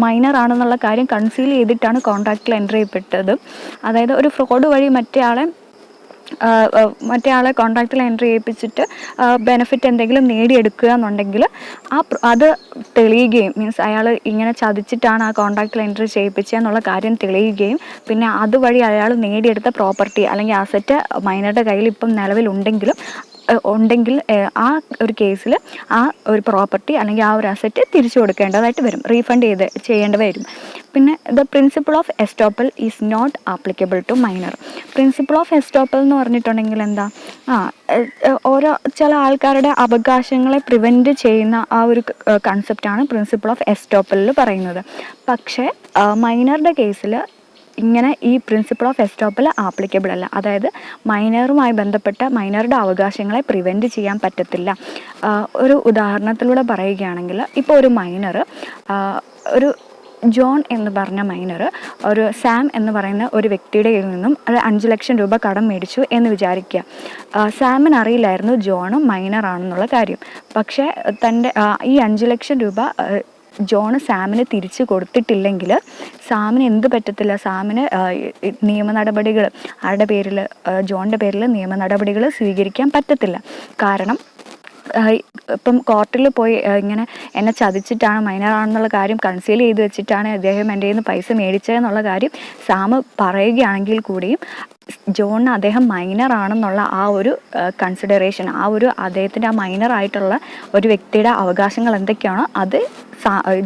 മൈനറാണെന്നുള്ള കാര്യം കൺസീൽ ചെയ്തിട്ടാണ് കോൺട്രാക്റ്റിൽ എൻ്റർ ചെയ്യപ്പെട്ടത്. അതായത് ഒരു ഫ്രോഡ് വഴി മറ്റേ ആളെ കോൺട്രാക്റ്റിൽ എൻ്റർ ചെയ്യിപ്പിച്ചിട്ട് ബെനിഫിറ്റ് എന്തെങ്കിലും നേടിയെടുക്കുക എന്നുണ്ടെങ്കിൽ അത് തെളിയുകയും മീൻസ് അയാൾ ഇങ്ങനെ ചതിച്ചിട്ടാണ് ആ കോൺട്രാക്റ്റിൽ എൻ്റർ ചെയ്യിപ്പിച്ചതെന്നുള്ള കാര്യം തെളിയുകയും പിന്നെ അതുവഴി അയാൾ നേടിയെടുത്ത പ്രോപ്പർട്ടി അല്ലെങ്കിൽ അസറ്റ് മൈനറുടെ കയ്യിൽ ഇപ്പം നിലവിലുണ്ടെങ്കിൽ ആ ഒരു കേസിൽ ആ ഒരു പ്രോപ്പർട്ടി അല്ലെങ്കിൽ ആ ഒരു അസറ്റ് തിരിച്ചു കൊടുക്കേണ്ടതായിട്ട് വരും, റീഫണ്ട് ചെയ്യേണ്ടി വരും. പിന്നെ the principle of estoppel is not applicable to minor. Principle of estoppel എന്ന് പറഞ്ഞിട്ടുണ്ടെങ്കിൽ എന്താ, ചില ആൾക്കാരുടെ അവകാശങ്ങളെ പ്രിവെൻറ്റ് ചെയ്യുന്ന ആ ഒരു കൺസെപ്റ്റാണ് പ്രിൻസിപ്പിൾ ഓഫ് എസ്റ്റോപ്പലിൽ പറയുന്നത്. പക്ഷേ മൈനറുടെ കേസിൽ ഇങ്ങനെ ഈ പ്രിൻസിപ്പിൾ ഓഫ് എസ്റ്റോപ്പൽ ആപ്ലിക്കബിൾ അല്ല. അതായത് മൈനറുമായി ബന്ധപ്പെട്ട മൈനറുടെ അവകാശങ്ങളെ പ്രിവെൻറ്റ് ചെയ്യാൻ പറ്റത്തില്ല. ഒരു ഉദാഹരണത്തിലൂടെ പറയുകയാണെങ്കിൽ, ഇപ്പോൾ ഒരു മൈനർ ഒരു ജോൺ എന്ന് പറഞ്ഞ മൈനർ ഒരു സാം എന്ന് പറയുന്ന ഒരു വ്യക്തിയുടെ കയ്യിൽ നിന്നും 5 ലക്ഷം രൂപ കടം മേടിച്ചു എന്ന് വിചാരിക്കുക. സാമിന് അറിയില്ലായിരുന്നു ജോണും മൈനറാണെന്നുള്ള കാര്യം. പക്ഷേ തൻ്റെ ഈ 5 ലക്ഷം രൂപ ജോണ് സാമിന് തിരിച്ചു കൊടുത്തിട്ടില്ലെങ്കിൽ സാമിന് എന്ത് പറ്റത്തില്ല, സാമിന് നിയമ നടപടികൾ ആരുടെ പേരിൽ, ജോണിൻ്റെ പേരിൽ നിയമ നടപടികൾ സ്വീകരിക്കാൻ പറ്റത്തില്ല. കാരണം ഇപ്പം കോർട്ടിൽ പോയി ഇങ്ങനെ എന്നെ ചതിച്ചിട്ടാണ് മൈനറാണെന്നുള്ള കാര്യം കൺസീൽ ചെയ്ത് വെച്ചിട്ടാണ് അദ്ദേഹം എൻ്റെ കയ്യിൽ നിന്ന് പൈസ മേടിച്ചതെന്നുള്ള കാര്യം സാം പറയുകയാണെങ്കിൽ കൂടിയും ജോണിന് അദ്ദേഹം മൈനറാണെന്നുള്ള ആ ഒരു കൺസിഡറേഷൻ, ആ ഒരു അദ്ദേഹത്തിൻ്റെ ആ മൈനറായിട്ടുള്ള ഒരു വ്യക്തിയുടെ അവകാശങ്ങൾ എന്തൊക്കെയാണോ അത്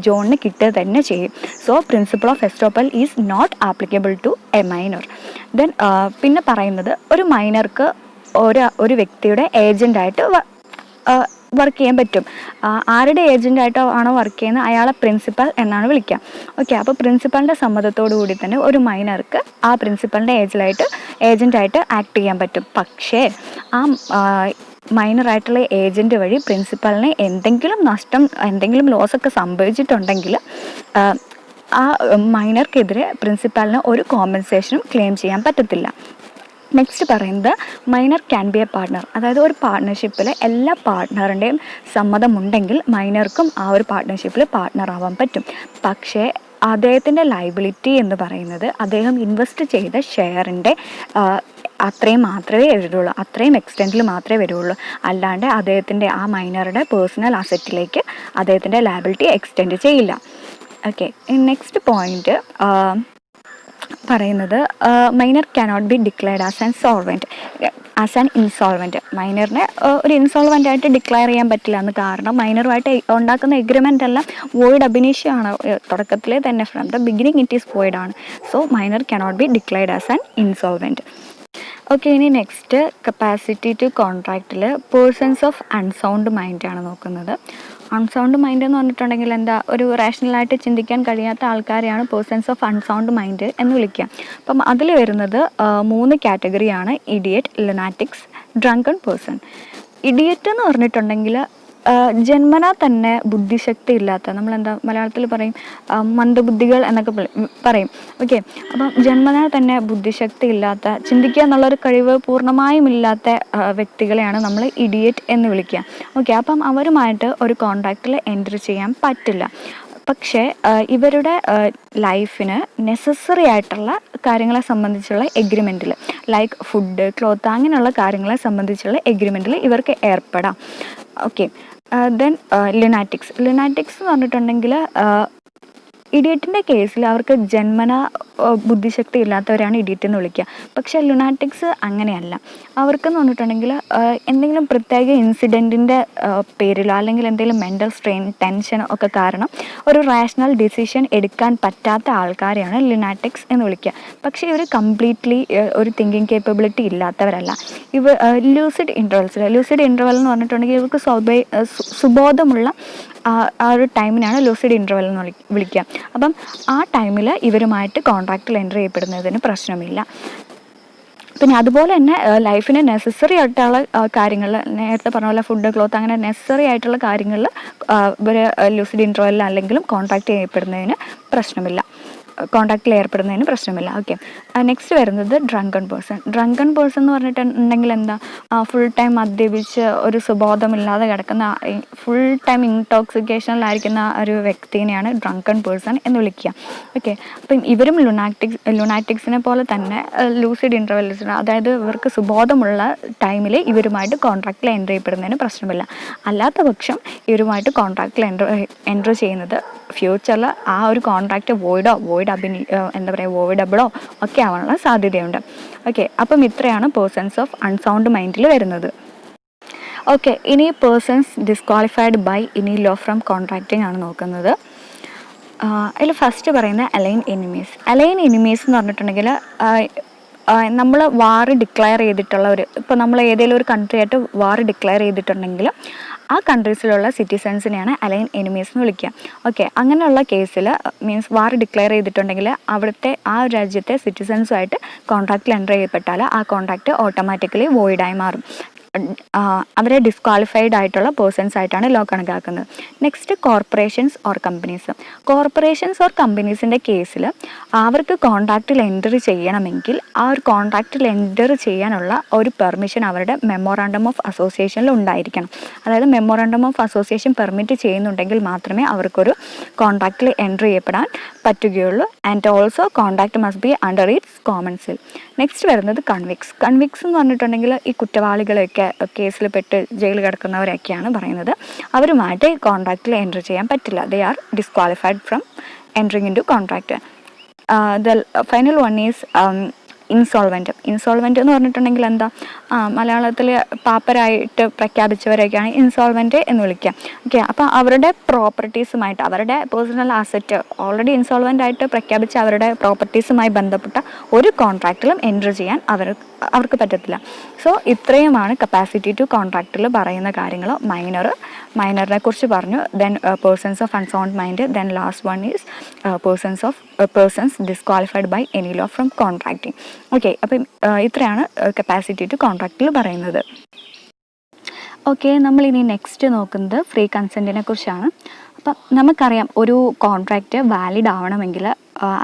ജോണിന് കിട്ടുക തന്നെ ചെയ്യും. So principle of estoppel is not applicable to a minor. Then പിന്നെ പറയുന്നത്, ഒരു മൈനർക്ക് ഒരു വ്യക്തിയുടെ ഏജൻ്റായിട്ട് വർക്ക് ചെയ്യാൻ പറ്റും. ആരുടെ ഏജൻ്റായിട്ടോ ആണോ വർക്ക് ചെയ്യുന്നത് അയാളെ പ്രിൻസിപ്പൽ എന്നാണ് വിളിക്കുക. ഓക്കെ, അപ്പോൾ പ്രിൻസിപ്പലിൻ്റെ സമ്മതത്തോടു കൂടി തന്നെ ഒരു മൈനർക്ക് ആ പ്രിൻസിപ്പലിൻ്റെ ഏജൻ്റായിട്ട് ആക്ട് ചെയ്യാൻ പറ്റും. പക്ഷേ ആ മൈനറായിട്ടുള്ള ഏജൻറ്റ് വഴി പ്രിൻസിപ്പലിന് എന്തെങ്കിലും ലോസൊക്കെ സംഭവിച്ചിട്ടുണ്ടെങ്കിൽ ആ മൈനർക്കെതിരെ പ്രിൻസിപ്പലിന് ഒരു കോമ്പൻസേഷനും ക്ലെയിം ചെയ്യാൻ പറ്റത്തില്ല. നെക്സ്റ്റ് പറയുന്നത്, minor can be A partner. അതായത് ഒരു പാർട്ട്ണർഷിപ്പിൽ എല്ലാ പാർട്ട്ണറിൻ്റെയും സമ്മതമുണ്ടെങ്കിൽ മൈനർക്കും ആ ഒരു പാർട്ട്ണർഷിപ്പിൽ പാർട്ട്ണർ ആവാൻ പറ്റും. പക്ഷേ അദ്ദേഹത്തിൻ്റെ ലയബിലിറ്റി എന്ന് പറയുന്നത് അദ്ദേഹം ഇൻവെസ്റ്റ് ചെയ്ത ഷെയറിൻ്റെ അത്രയും മാത്രമേ വരുള്ളൂ, അത്രയും എക്സ്റ്റെൻറ്റിൽ മാത്രമേ വരുള്ളൂ. അല്ലാണ്ട് അദ്ദേഹത്തിൻ്റെ ആ മൈനറുടെ പേഴ്സണൽ അസറ്റിലേക്ക് അദ്ദേഹത്തിൻ്റെ ലയബിലിറ്റി എക്സ്റ്റെൻഡ് ചെയ്യില്ല. ഓക്കെ, നെക്സ്റ്റ് പോയിൻറ്റ് പറയുന്നത്, minor cannot be declared as an insolvent. മൈനറിനെ ഒരു ഇൻസോൾവൻ്റ് ആയിട്ട് ഡിക്ലെയർ ചെയ്യാൻ പറ്റില്ല എന്ന്. കാരണം മൈനറുമായിട്ട് ഉണ്ടാക്കുന്ന എഗ്രിമെൻ്റ് എല്ലാം വോയിഡ് അബിനിഷ്യോ ആണ്. തുടക്കത്തിലെ തന്നെ from the beginning it is void ആണ്. So minor cannot be declared as an insolvent. Okay, ഇനി നെക്സ്റ്റ് കപ്പാസിറ്റി ടു കോൺട്രാക്റ്റിൽ പേഴ്സൺസ് ഓഫ് അൺസൗണ്ട് മൈൻഡ് ആണ് നോക്കുന്നത്. അൺസൗണ്ട് മൈൻഡ് എന്ന് പറഞ്ഞിട്ടുണ്ടെങ്കിൽ എന്താ, ഒരു റാഷണലായിട്ട് ചിന്തിക്കാൻ കഴിയാത്ത ആൾക്കാരെയാണ് പേഴ്സൺസ് ഓഫ് അൺസൗണ്ട് മൈൻഡ് എന്ന് വിളിക്കുക. അപ്പം അതിൽ വരുന്നത് 3 കാറ്റഗറിയാണ്: idiot, lunatics, drunken person. Idiot എന്ന് പറഞ്ഞിട്ടുണ്ടെങ്കിൽ ജന്മനാ തന്നെ ബുദ്ധിശക്തി ഇല്ലാത്ത, നമ്മളെന്താ മലയാളത്തിൽ പറയും മന്ദബുദ്ധികൾ എന്നൊക്കെ പറയും. ഓക്കെ, അപ്പം ജന്മനാ തന്നെ ബുദ്ധിശക്തി ഇല്ലാത്ത, ചിന്തിക്കുക എന്നുള്ളൊരു കഴിവ് പൂർണ്ണമായും ഇല്ലാത്ത വ്യക്തികളെയാണ് നമ്മൾ ഇഡിയറ്റ് എന്ന് വിളിക്കുക. ഓക്കെ, അപ്പം അവരുമായിട്ട് ഒരു കോൺട്രാക്റ്റിൽ എൻറ്റർ ചെയ്യാൻ പറ്റില്ല. പക്ഷേ ഇവരുടെ ലൈഫിന് നെസസറി ആയിട്ടുള്ള കാര്യങ്ങളെ സംബന്ധിച്ചുള്ള എഗ്രിമെൻറ്റിൽ, ലൈക്ക് ഫുഡ്, ക്ലോത്ത്, അങ്ങനെയുള്ള കാര്യങ്ങളെ സംബന്ധിച്ചുള്ള എഗ്രിമെൻറ്റിൽ ഇവർക്ക് ഏർപ്പെടാം. ഓക്കെ, ദെൻ ലുനാറ്റിക്സ് എന്ന് പറഞ്ഞിട്ടുണ്ടെങ്കിൽ ഇഡിയറ്റിൻ്റെ കേസിൽ അവർക്ക് ജന്മന ബുദ്ധിശക്തി ഇല്ലാത്തവരാണ് ഇഡിയറ്റ് എന്ന് വിളിക്കുക. പക്ഷേ ലുനാറ്റിക്സ് അങ്ങനെയല്ല. അവർക്കെന്ന് പറഞ്ഞിട്ടുണ്ടെങ്കിൽ എന്തെങ്കിലും പ്രത്യേക ഇൻസിഡൻറ്റിൻ്റെ പേരിലോ അല്ലെങ്കിൽ എന്തെങ്കിലും മെൻ്റൽ സ്ട്രെയിൻ, ടെൻഷൻ ഒക്കെ കാരണം ഒരു റാഷണൽ ഡിസിഷൻ എടുക്കാൻ പറ്റാത്ത ആൾക്കാരെയാണ് ലുനാറ്റിക്സ് എന്ന് വിളിക്കുക. പക്ഷേ ഇവർ കംപ്ലീറ്റ്ലി ഒരു തിങ്കിങ് കേപ്പബിലിറ്റി ഇല്ലാത്തവരല്ല. ലൂസിഡ് ഇൻ്റർവെൽ എന്ന് പറഞ്ഞിട്ടുണ്ടെങ്കിൽ ഇവർക്ക് സുബോധമുള്ള ആ ഒരു ടൈമിനാണ് ലൂസിഡ് ഇൻ്റർവെൽ എന്ന് വിളിക്കുക. അപ്പം ആ ടൈമിൽ ഇവരുമായിട്ട് കോൺട്രാക്റ്റിൽ എൻ്റർ ചെയ്യപ്പെടുന്നതിന് പ്രശ്നമില്ല. പിന്നെ അതുപോലെ തന്നെ ലൈഫിന് നെസസറി ആയിട്ടുള്ള കാര്യങ്ങൾ, നേരത്തെ പറഞ്ഞ പോലെ ഫുഡ്, ക്ലോത്ത്, അങ്ങനെ നെസസറി ആയിട്ടുള്ള കാര്യങ്ങളിൽ ഇവർ ലൂസിഡ് ഇൻ്റർവെല്ലിൽ അല്ലെങ്കിലും കോൺട്രാക്റ്റ് ചെയ്യപ്പെടുന്നതിന് പ്രശ്നമില്ല. ഓക്കെ. നെക്സ്റ്റ് വരുന്നത് ഡ്രങ്കൺ പേഴ്സൺ എന്ന് പറഞ്ഞിട്ടുണ്ടെങ്കിൽ എന്താ, ഫുൾ ടൈം മദ്യപിച്ച് ഒരു സുബോധമില്ലാതെ കിടക്കുന്ന, ഫുൾ ടൈം ഇൻടോക്സിക്കേഷനിലായിരിക്കുന്ന ഒരു വ്യക്തിനെയാണ് ഡ്രങ്കൺ പേഴ്സൺ എന്ന് വിളിക്കുക. ഓക്കെ. അപ്പം ഇവരും ലുനാറ്റിക്സിനെ പോലെ തന്നെ ലൂസിഡ് ഇൻ്റർവെല്ലിൽ, അതായത് ഇവർക്ക് സുബോധമുള്ള ടൈമിൽ ഇവരുമായിട്ട് കോൺട്രാക്റ്റിൽ എൻ്റർ ചെയ്യപ്പെടുന്നതിന് പ്രശ്നമില്ല. അല്ലാത്ത പക്ഷം ഇവരുമായിട്ട് കോൺട്രാക്റ്റിൽ എൻ്റർ ചെയ്യുന്നത് ഫ്യൂച്ചറിൽ ആ ഒരു കോൺട്രാക്റ്റ് വോയിഡബിളോ ഒക്കെ ആവാനുള്ള സാധ്യതയുണ്ട്. ഓക്കെ. അപ്പം ഇത്രയാണ് പേഴ്സൺസ് ഓഫ് അൺസൗണ്ട് മൈൻഡിൽ വരുന്നത്. ഓക്കെ. ഇനി persons disqualified by any law from contracting ആണ് നോക്കുന്നത്. അതിൽ ഫസ്റ്റ് പറയുന്ന അലൈൻ എനിമീസ് എന്ന് പറഞ്ഞിട്ടുണ്ടെങ്കിൽ നമ്മൾ വാർ ഡിക്ലെയർ ചെയ്തിട്ടുള്ള ഇപ്പോൾ നമ്മൾ ഏതെങ്കിലും ഒരു കൺട്രി ആയിട്ട് വാർ ഡിക്ലെയർ ചെയ്തിട്ടുണ്ടെങ്കിൽ ആ കൺട്രീസിലുള്ള സിറ്റിസൺസിനെയാണ് അലൈൻ എനിമീസ് എന്ന് വിളിക്കുക. ഓക്കെ. അങ്ങനെയുള്ള കേസിൽ മീൻസ് വാർ ഡിക്ലെയർ ചെയ്തിട്ടുണ്ടെങ്കിൽ അവിടുത്തെ ആ രാജ്യത്തെ സിറ്റിസൺസുമായിട്ട് കോൺട്രാക്റ്റിൽ എൻ്റർ ചെയ്യപ്പെട്ടാൽ ആ കോൺട്രാക്റ്റ് ഓട്ടോമാറ്റിക്കലി വോയിഡായി മാറും. അവരെ ഡിസ്ക്വാളിഫൈഡ് ആയിട്ടുള്ള പേഴ്സൺസ് ആയിട്ടാണ് ലോ കണക്കാക്കുന്നത്. നെക്സ്റ്റ് കോർപ്പറേഷൻസ് ഓർ കമ്പനീസിൻ്റെ കേസിൽ അവർക്ക് കോൺട്രാക്റ്റിൽ എൻ്റർ ചെയ്യണമെങ്കിൽ ആ ഒരു കോൺട്രാക്റ്റിൽ എൻ്റർ ചെയ്യാനുള്ള ഒരു പെർമിഷൻ അവരുടെ മെമ്മോറാണ്ടം ഓഫ് അസോസിയേഷനിൽ ഉണ്ടായിരിക്കണം. അതായത് മെമ്മോറാണ്ടം ഓഫ് അസോസിയേഷൻ പെർമിറ്റ് ചെയ്യുന്നുണ്ടെങ്കിൽ മാത്രമേ അവർക്കൊരു കോൺട്രാക്റ്റിൽ എൻ്റർ ചെയ്യപ്പെടാൻ പറ്റുകയുള്ളൂ. And also contract must be under its കോമൺസിൽ. നെക്സ്റ്റ് വരുന്നത് കൺവിക്സ് എന്ന് പറഞ്ഞിട്ടുണ്ടെങ്കിൽ ഈ കുറ്റവാളികളൊക്കെ കേസിൽ പെട്ട് ജയിലിൽ കിടക്കുന്നവരൊക്കെയാണ് പറയുന്നത്. അവരുമായിട്ട് കോൺട്രാക്റ്റിൽ എൻ്റർ ചെയ്യാൻ പറ്റില്ല. They are disqualified from entering in to contract. The final one is insolvent എന്ന് പറഞ്ഞിട്ടുണ്ടെങ്കിൽ എന്താ, മലയാളത്തിൽ പാപ്പരായിട്ട് പ്രഖ്യാപിച്ചവരൊക്കെയാണ് ഇൻസോൾവെൻറ്റ് എന്ന് വിളിക്കുക. ഓക്കെ. അപ്പോൾ അവരുടെ പ്രോപ്പർട്ടീസുമായിട്ട്, അവരുടെ പേഴ്സണൽ അസറ്റ് ഓൾറെഡി ഇൻസോൾവെൻ്റ് ആയിട്ട് പ്രഖ്യാപിച്ച അവരുടെ പ്രോപ്പർട്ടീസുമായി ബന്ധപ്പെട്ട ഒരു കോൺട്രാക്റ്റിലും എൻ്റർ ചെയ്യാൻ അവർക്ക് പറ്റത്തില്ല. സോ ഇത്രയുമാണ് കപ്പാസിറ്റി ടു കോൺട്രാക്റ്റിൽ പറയുന്ന കാര്യങ്ങൾ. മൈനറിനെ കുറിച്ച് പറഞ്ഞു. Then persons of unsound mind. Then last one is persons disqualified by any law from contracting. Okay. അപ്പം ഇത്രയാണ് കപ്പാസിറ്റി ടു കോൺട്രാക്റ്റിൽ പറയുന്നത്. ഓക്കെ. നമ്മളിനി നെക്സ്റ്റ് നോക്കുന്നത് ഫ്രീ കൺസെൻറ്റിനെ കുറിച്ചാണ്. അപ്പം നമുക്കറിയാം ഒരു കോൺട്രാക്റ്റ് വാലിഡ് ആവണമെങ്കിൽ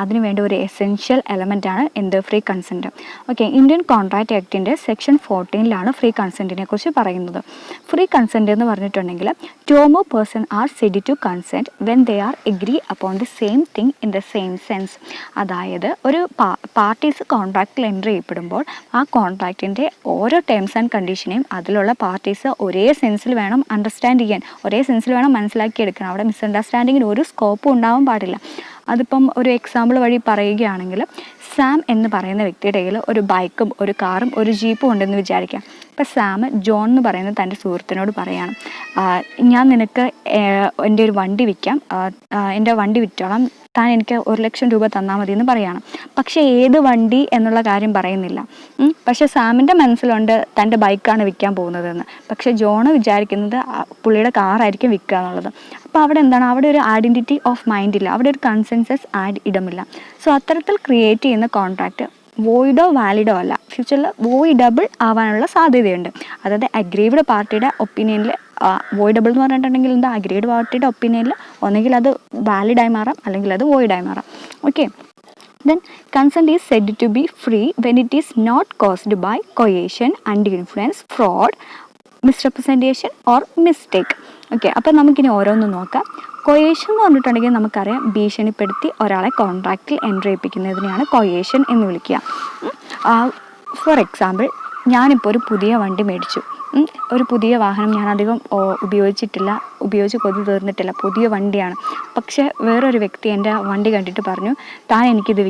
അതിന് വേണ്ട ഒരു എസെൻഷ്യൽ എലമെൻ്റാണ് എന്ത്, free consent. Okay. Indian contract ആക്ടിൻ്റെ സെക്ഷൻ 14 ഫ്രീ കൺസെൻറ്റിനെ കുറിച്ച് പറയുന്നത്. ഫ്രീ കൺസെൻറ്റ് എന്ന് പറഞ്ഞിട്ടുണ്ടെങ്കിൽ two or more person are said to consent when they are agree upon the same thing in the same sense. അതായത് ഒരു പാർട്ടീസ് കോൺട്രാക്റ്റിൽ എൻ്റർ ചെയ്യപ്പെടുമ്പോൾ ആ കോൺട്രാക്റ്റിൻ്റെ ഓരോ ടേംസ് ആൻഡ് കണ്ടീഷനെയും അതിലുള്ള പാർട്ടീസ് ഒരേ സെൻസിൽ വേണം അണ്ടർസ്റ്റാൻഡ് ചെയ്യാൻ, ഒരേ സെൻസിൽ വേണം മനസ്സിലാക്കിയെടുക്കണം. അവിടെ മിസ്അണ്ടർസ്റ്റാൻഡിങ്ങിന് ഒരു സ്കോപ്പും ഉണ്ടാവാൻ പാടില്ല. അതിപ്പം ഒരു എക്സാമ്പിൾ വഴി പറയുകയാണെങ്കിൽ, സാം എന്ന് പറയുന്ന വ്യക്തിയുടെ കയ്യിൽ ഒരു ബൈക്കും ഒരു കാറും ഒരു ജീപ്പും ഉണ്ടെന്ന് വിചാരിക്കാം. ഇപ്പം സാം ജോൺ എന്ന് പറയുന്ന തൻ്റെ സുഹൃത്തിനോട് പറയാണ്, ഞാൻ നിനക്ക് എൻ്റെ ഒരു വണ്ടി വിൽക്കാം, എൻ്റെ വണ്ടി വിറ്റോളാം, താൻ എനിക്ക് 1,00,000 രൂപ തന്നാൽ മതി എന്ന് പറയുകയാണ്. പക്ഷേ ഏത് വണ്ടി എന്നുള്ള കാര്യം പറയുന്നില്ല. പക്ഷേ സാമിൻ്റെ മനസ്സിലുണ്ട് തൻ്റെ ബൈക്കാണ് വിൽക്കാൻ പോകുന്നതെന്ന്. പക്ഷേ ജോണ് വിചാരിക്കുന്നത് പുള്ളിയുടെ കാറായിരിക്കും വിൽക്കുക എന്നുള്ളത്. അപ്പോൾ അവിടെ എന്താണ്, അവിടെ ഒരു ഐഡൻറ്റിറ്റി ഓഫ് മൈൻഡ് ഇല്ല, അവിടെ ഒരു കൺസെൻസസ് ഇടമില്ല. സോ അത്തരത്തിൽ ക്രിയേറ്റ് ചെയ്യുന്ന കോൺട്രാക്റ്റ് വോയിഡോ വാലിഡോ അല്ല, ഫ്യൂച്ചറിൽ വോയിഡബിൾ ആവാനുള്ള സാധ്യതയുണ്ട്. അതായത് അഗ്രീവ്ഡ് പാർട്ടിയുടെ ഒപ്പീനിയനിൽ വോയിഡബിൾ എന്ന് പറഞ്ഞിട്ടുണ്ടെങ്കിൽ എന്താ, അഗ്രീവ്ഡ് പാർട്ടിയുടെ ഒപ്പീനിയനിൽ ഒന്നെങ്കിൽ അത് വാലിഡായി മാറാം അല്ലെങ്കിൽ അത് വോയിഡായി മാറാം. Okay. Then consent is said to be free when it is not caused by coercion, undue influence, fraud, misrepresentation or mistake. Okay. അപ്പം നമുക്കിനി ഓരോന്നും നോക്കാം. കൊയേഷൻ എന്ന് പറഞ്ഞിട്ടുണ്ടെങ്കിൽ നമുക്കറിയാം, ഭീഷണിപ്പെടുത്തി ഒരാളെ കോൺട്രാക്റ്റിൽ എൻ്റർ ചെയ്യിപ്പിക്കുന്നതിനെയാണ് കൊയേഷൻ എന്ന് വിളിക്കുക. ഫോർ എക്സാമ്പിൾ, ഞാനിപ്പോൾ ഒരു പുതിയ വണ്ടി മേടിച്ചു. ഒരു പുതിയ വാഹനം ഞാൻ അധികം ഉപയോഗിച്ച് കൊതി തീർന്നിട്ടില്ല, പുതിയ വണ്ടിയാണ്. പക്ഷേ വേറൊരു വ്യക്തി എൻ്റെ വണ്ടി കണ്ടിട്ട് പറഞ്ഞു, താൻ എനിക്കിത്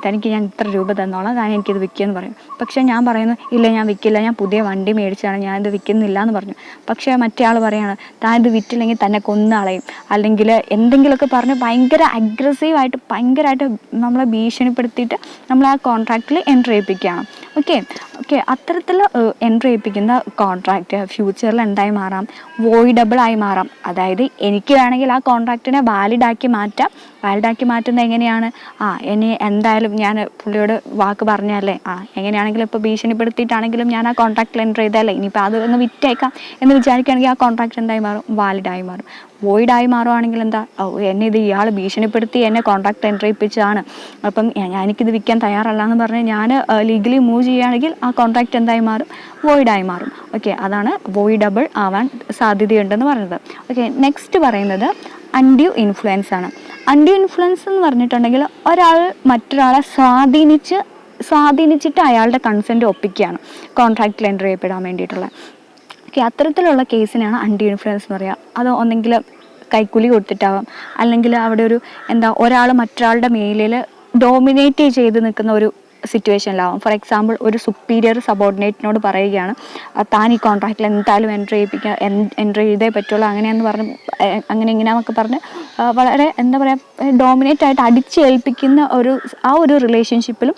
തനിക്ക് ഞാൻ ഇത്ര രൂപ തന്നോളാം, താൻ എനിക്കിത് വിൽക്കുമെന്ന് പറയും. പക്ഷേ ഞാൻ പറയുന്നു, ഇല്ല ഞാൻ വിൽക്കില്ല, ഞാൻ പുതിയ വണ്ടി മേടിച്ചാണ്, ഞാനിത് വിൽക്കുന്നില്ല എന്ന് പറഞ്ഞു. പക്ഷേ മറ്റേ ആൾ പറയാണ്, താൻ ഇത് വിറ്റില്ലെങ്കിൽ തന്നെ കൊന്നുകളയും, അല്ലെങ്കിൽ എന്തെങ്കിലുമൊക്കെ പറഞ്ഞ് ഭയങ്കര അഗ്രസീവായിട്ട് ഭയങ്കരമായിട്ട് നമ്മളെ ഭീഷണിപ്പെടുത്തിയിട്ട് നമ്മൾ ആ കോൺട്രാക്റ്റിൽ എൻട്രി ചെയ്യിപ്പിക്കുകയാണ്. ഓക്കെ, അത്തരത്തിൽ എൻട്രി ചെയ്യിപ്പിക്കുന്ന കോൺട്രാക്റ്റ് ഫ്യൂച്ചറിൽ എന്തായി മാറാം? വോയിഡബിൾ ആയി മാറാം. അതായത് എനിക്ക് വേണമെങ്കിൽ ആ കോൺട്രാക്റ്റിനെ വാലിഡാക്കി മാറ്റുന്നത് എങ്ങനെയാണ്? ഇനി എന്തായാലും ഞാൻ പുള്ളിയോട് വാക്ക് പറഞ്ഞല്ലേ, എങ്ങനെയാണെങ്കിലും ഇപ്പോൾ ഭീഷണിപ്പെടുത്തിയിട്ടാണെങ്കിലും ഞാൻ ആ കോൺട്രാക്റ്റിൽ എൻട്രി ചെയ്താലേ, ഇനിയിപ്പോൾ അത് ഒന്ന് വിറ്റേക്കാം എന്ന് വിചാരിക്കുകയാണെങ്കിൽ ആ കോൺട്രാക്റ്റ് എന്തായി മാറും? വാലിഡായി മാറും. വോയിഡായി മാറുവാണെങ്കിൽ എന്താ, ഇയാൾ ഭീഷണിപ്പെടുത്തി എന്നെ കോൺട്രാക്ട് എൻട്രി ചെയ്യിപ്പിച്ചതാണ്, അപ്പം എനിക്കിത് വിൽക്കാൻ തയ്യാറല്ല എന്ന് പറഞ്ഞ് ഞാൻ ലീഗലി മൂവ് ചെയ്യുകയാണെങ്കിൽ ആ കോൺട്രാക്റ്റ് എന്തായി മാറും? വോയിഡായി മാറും. ഓക്കെ, അതാണ് വോയിഡബിൾ ആവാൻ സാധ്യതയുണ്ടെന്ന് പറയുന്നത്. ഓക്കെ, നെക്സ്റ്റ് പറയുന്നത് അൺഡ്യൂ ഇൻഫ്ലുവൻസ് ആണ്. അൺഡ്യൂ ഇൻഫ്ലുവൻസ് എന്ന് പറഞ്ഞിട്ടുണ്ടെങ്കിൽ ഒരാൾ മറ്റൊരാളെ സ്വാധീനിച്ചിട്ട് അയാളുടെ കൺസെൻറ്റ് ഒപ്പിക്കുകയാണ് കോൺട്രാക്റ്റിൽ എൻട്രി ചെയ്യപ്പെടാൻ വേണ്ടിയിട്ടുള്ള. ഓക്കെ, അത്തരത്തിലുള്ള കേസിനാണ് അൺഡ്യൂ ഇൻഫ്ലുവൻസ് എന്ന് പറയുക. അത് ഒന്നെങ്കിൽ കൈക്കൂലി കൊടുത്തിട്ടാവാം, അല്ലെങ്കിൽ അവിടെ ഒരാൾ മറ്റൊരാളുടെ മേലിൽ ഡോമിനേറ്റ് ചെയ്ത് നിൽക്കുന്ന ഒരു സിറ്റുവേഷനിലാവും. ഫോർ എക്സാമ്പിൾ, ഒരു സുപ്പീരിയർ സബോർഡിനേറ്റിനോട് പറയുകയാണ്, താൻ ഈ കോൺട്രാക്റ്റിൽ എന്തായാലും എൻട്രി ചെയ്തേ പറ്റുള്ളൂ, അങ്ങനെയെന്ന് പറഞ്ഞ് ഇങ്ങനെയെന്നൊക്കെ പറഞ്ഞ് വളരെ ഡോമിനേറ്റ് ആയിട്ട് അടിച്ചേൽപ്പിക്കുന്ന ഒരു റിലേഷൻഷിപ്പിലും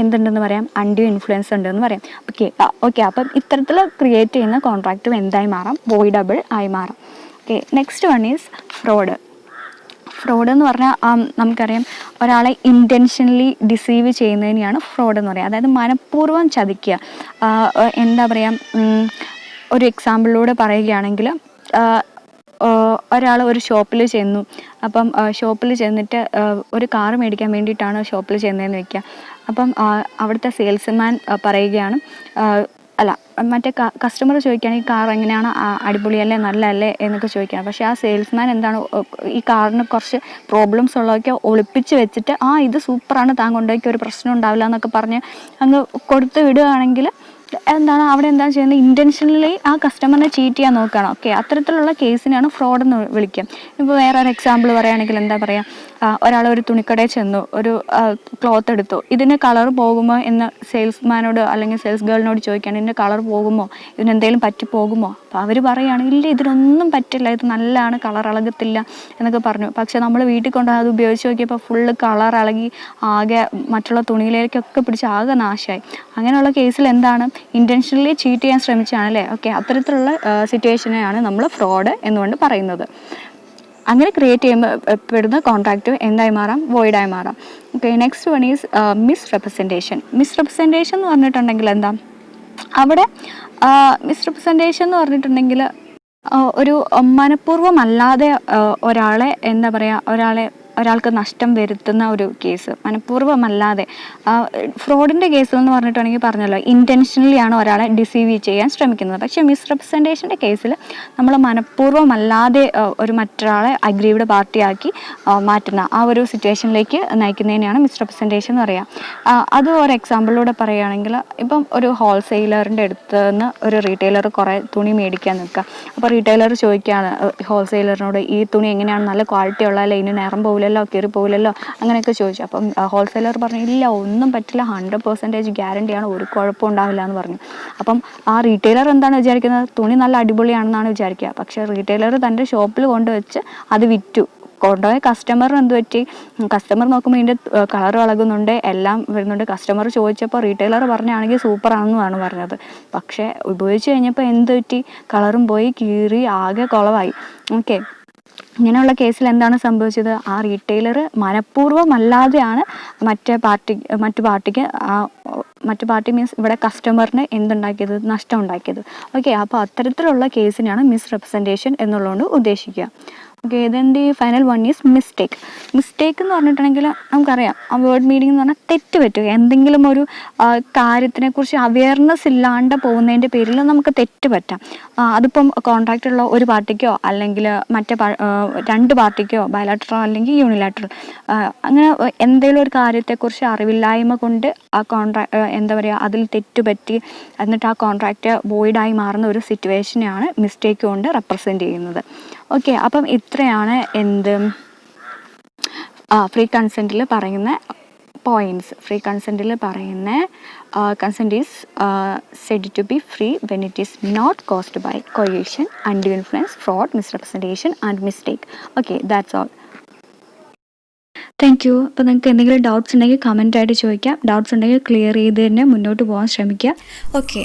എന്തുണ്ടെന്ന് പറയാം? അൺഡ്യൂ ഇൻഫ്ലുവൻസ് ഉണ്ടെന്ന് പറയാം. ഓക്കെ, അപ്പം ഇത്തരത്തിൽ ക്രിയേറ്റ് ചെയ്യുന്ന കോൺട്രാക്റ്റും എന്തായി മാറാം? വോയിഡബിൾ ആയി മാറാം. Okay, next one is fraud എന്ന് പറഞ്ഞാൽ നമുക്കറിയാം, ഒരാളെ ഇൻറ്റൻഷനലി ഡിസീവ് ചെയ്യുന്നതിനെയാണ് ഫ്രോഡ് എന്ന് പറയുക. അതായത് മനഃപൂർവ്വം ചതിക്കുക. ഒരു എക്സാമ്പിളിലൂടെ പറയുകയാണെങ്കിൽ, ഒരാൾ ഒരു ഷോപ്പിൽ ചെന്നു. അപ്പം ഷോപ്പിൽ ചെന്നിട്ട് ഒരു കാർ മേടിക്കാൻ വേണ്ടിയിട്ടാണ് ഷോപ്പിൽ ചെന്നതെന്ന് വയ്ക്കുക. അപ്പം അവിടുത്തെ സെയിൽസ്മാൻ പറയുകയാണ്, മറ്റേ കസ്റ്റമർ ചോദിക്കുകയാണ്, ഈ കാർ എങ്ങനെയാണ്, അടിപൊളിയല്ലേ, നല്ലതല്ലേ എന്നൊക്കെ ചോദിക്കുകയാണ്. പക്ഷേ ആ സെയിൽസ്മാൻ ഈ കാറിന് കുറച്ച് പ്രോബ്ലംസ് ഉള്ളതൊക്കെ ഒളിപ്പിച്ച് വെച്ചിട്ട്, ഇത് സൂപ്പറാണ്, താൻ കൊണ്ടുപോയി ഒരു പ്രശ്നം ഉണ്ടാവില്ല എന്നൊക്കെ പറഞ്ഞ് അങ്ങ് കൊടുത്ത് വിടുകയാണെങ്കിൽ അവിടെ ചെയ്യുന്നത്? ഇൻറ്റൻഷനലി ആ കസ്റ്റമറിനെ ചീറ്റ് ചെയ്യാൻ നോക്കുകയാണ്. ഓക്കെ, അത്തരത്തിലുള്ള കേസിനാണ് ഫ്രോഡ് എന്ന് വിളിക്കുക. ഇപ്പോൾ വേറൊരു എക്സാമ്പിൾ പറയുകയാണെങ്കിൽ ഒരാൾ ഒരു തുണിക്കടയിൽ ചെന്നു, ഒരു ക്ലോത്ത് എടുത്തു, ഇതിന് കളർ പോകുമോ എന്ന് സെയിൽസ്മാനോട് അല്ലെങ്കിൽ സെയിൽസ് ഗേളിനോട് ചോദിക്കുകയാണ്, ഇതിൻ്റെ കളർ പോകുമോ, ഇതിനെന്തെങ്കിലും പറ്റിപ്പോകുമോ? അപ്പോൾ അവർ പറയുകയാണ്, ഇല്ല, ഇതിനൊന്നും പറ്റില്ല, ഇത് നല്ലതാണ്, കളർ ഇളകത്തില്ല എന്നൊക്കെ പറഞ്ഞു. പക്ഷേ നമ്മൾ വീട്ടിൽ കൊണ്ടുപോയി അത് ഉപയോഗിച്ച് നോക്കിയപ്പോൾ ഫുള്ള് കളർ ഇളകി ആകെ മറ്റുള്ള തുണിയിലേക്കൊക്കെ പിടിച്ച് ആകെ നാശമായി. അങ്ങനെയുള്ള കേസിൽ ഇൻറ്റൻഷനലി ചീറ്റ് ചെയ്യാൻ ശ്രമിച്ചാണല്ലേ. ഓക്കെ, അത്തരത്തിലുള്ള സിറ്റുവേഷനെയാണ് നമ്മൾ ഫ്രോഡ് എന്നുകൊണ്ട് പറയുന്നത്. അങ്ങനെ ക്രിയേറ്റ് ചെയ്യുമ്പോൾ കോൺട്രാക്റ്റ് എന്തായി മാറാം? വോയിഡായി മാറാം. Okay, next one is misrepresentation എന്ന് പറഞ്ഞിട്ടുണ്ടെങ്കിൽ അവിടെ മിസ്റെപ്രസെൻറ്റേഷൻ എന്ന് പറഞ്ഞിട്ടുണ്ടെങ്കിൽ ഒരു മനഃപൂർവ്വമല്ലാതെ ഒരാൾക്ക് നഷ്ടം വരുത്തുന്ന ഒരു കേസ്, മനഃപൂർവ്വമല്ലാതെ. ഫ്രോഡിൻ്റെ കേസിൽ എന്ന് പറഞ്ഞിട്ടുണ്ടെങ്കിൽ പറഞ്ഞല്ലോ, ഇൻറ്റൻഷനലി ആണ് ഒരാളെ ഡിസീവ് ചെയ്യാൻ ശ്രമിക്കുന്നത്. പക്ഷേ മിസ്റെപ്രസെൻറ്റേഷൻ്റെ കേസിൽ നമ്മൾ മനഃപൂർവ്വമല്ലാതെ മറ്റൊരാളെ അഗ്രീവ്ഡ് പാർട്ടിയാക്കി മാറ്റുന്ന ആ ഒരു സിറ്റുവേഷനിലേക്ക് നയിക്കുന്നതിനെയാണ് മിസ്റെപ്രസെൻറ്റേഷൻ എന്ന് പറയുക. അത് ഒരു എക്സാമ്പിളിലൂടെ പറയുകയാണെങ്കിൽ, ഇപ്പം ഒരു ഹോൾസെയിലറിൻ്റെ അടുത്ത് നിന്ന് ഒരു റീറ്റെയിലർ കുറേ തുണി മേടിക്കാൻ നിൽക്കുക. അപ്പോൾ റീറ്റെയിലർ ചോദിക്കുകയാണ് ഹോൾസെയിലറിനോട്, ഈ തുണി എങ്ങനെയാണ്, നല്ല ക്വാളിറ്റി ഉള്ളതല്ലേ, ഇതിന് നിറം പോകില്ലല്ലോ, കീറി പോകില്ലല്ലോ, അങ്ങനെയൊക്കെ ചോദിച്ചു. അപ്പം ഹോൾസെയിലർ പറഞ്ഞു, ഇല്ല, ഒന്നും പറ്റില്ല, 100% ഗ്യാരണ്ടിയാണ്, ഒരു കുഴപ്പം ഉണ്ടാവില്ല എന്ന് പറഞ്ഞു. അപ്പം ആ റീറ്റെയിലർ എന്താണ് വിചാരിക്കുന്നത്? തുണി നല്ല അടിപൊളിയാണെന്നാണ് വിചാരിക്കുക. പക്ഷേ റീറ്റെയിലർ തൻ്റെ ഷോപ്പിൽ കൊണ്ടുവച്ച് അത് വിറ്റു. കൊണ്ടുപോയ കസ്റ്റമറിന് എന്ത് പറ്റി? കസ്റ്റമർ നോക്കുമ്പോൾ ഇതിൻ്റെ കളർ ഇളകുന്നുണ്ട്, എല്ലാം വരുന്നുണ്ട്. കസ്റ്റമർ ചോദിച്ചപ്പോൾ റീറ്റെയിലർ പറഞ്ഞാണെങ്കിൽ സൂപ്പറാണെന്നാണ് പറഞ്ഞത്. പക്ഷേ ഉപയോഗിച്ച് കഴിഞ്ഞപ്പോൾ എന്ത് പറ്റി? കളറും പോയി, കീറി, ആകെ കുളമായി. ഓക്കെ, ഇങ്ങനെയുള്ള കേസിൽ എന്താണ് സംഭവിച്ചത്? ആ റീറ്റെയിലർ മനഃപൂർവ്വമല്ലാതെയാണ് മറ്റു പാർട്ടി മീൻസ് ഇവിടെ കസ്റ്റമറിന് നഷ്ടം ഉണ്ടാക്കിയത്. ഓക്കെ, അപ്പോൾ അത്തരത്തിലുള്ള കേസിനാണ് മിസ്റെപ്രസെൻറ്റേഷൻ എന്നുള്ളതുകൊണ്ട് ഉദ്ദേശിക്കുക. Okay, then the final one is mistake. Mistake എന്ന് പറഞ്ഞിട്ടുണ്ടെങ്കിൽ നമുക്കറിയാം, ആ വേർഡ് മീനിങ് എന്ന് പറഞ്ഞാൽ തെറ്റ് പറ്റുക. എന്തെങ്കിലും ഒരു കാര്യത്തിനെക്കുറിച്ച് അവെയർനെസ് ഇല്ലാണ്ട് പോകുന്നതിൻ്റെ പേരിൽ നമുക്ക് തെറ്റ് പറ്റാം. അതിപ്പം കോൺട്രാക്റ്റുള്ള ഒരു പാർട്ടിക്കോ അല്ലെങ്കിൽ മറ്റേ രണ്ട് പാർട്ടിക്കോ, ബയലാട്രൽ അല്ലെങ്കിൽ യൂണിലാട്രൽ, അങ്ങനെ എന്തെങ്കിലും ഒരു കാര്യത്തെക്കുറിച്ച് അറിവില്ലായ്മ കൊണ്ട് ആ എന്താ പറയുക, അതിൽ തെറ്റുപറ്റി എന്നിട്ട് ആ കോൺട്രാക്റ്റ് വോയിഡായി മാറുന്ന ഒരു സിറ്റുവേഷനെയാണ് മിസ്റ്റേക്ക് കൊണ്ട് റെപ്രസെൻ്റ് ചെയ്യുന്നത്. ഓക്കെ, അപ്പം ഇത്രയാണ് ഫ്രീ കൺസെൻറ്റിൽ പറയുന്ന പോയിൻറ്റ്സ്. ഫ്രീ കൺസെൻറ്റിൽ പറയുന്ന consent is said to be free when it is not caused by coercion, undue influence, fraud, misrepresentation and mistake. Okay, that's all. Thank you. അപ്പോൾ നിങ്ങൾക്ക് എന്തെങ്കിലും ഡൗട്ട്സ് ഉണ്ടെങ്കിൽ കമൻറ്റായിട്ട് ചോദിക്കാം. ഡൗട്ട്സ് ഉണ്ടെങ്കിൽ ക്ലിയർ ചെയ്ത് തന്നെ മുന്നോട്ട് പോകാൻ ശ്രമിക്കുക. ഓക്കെ.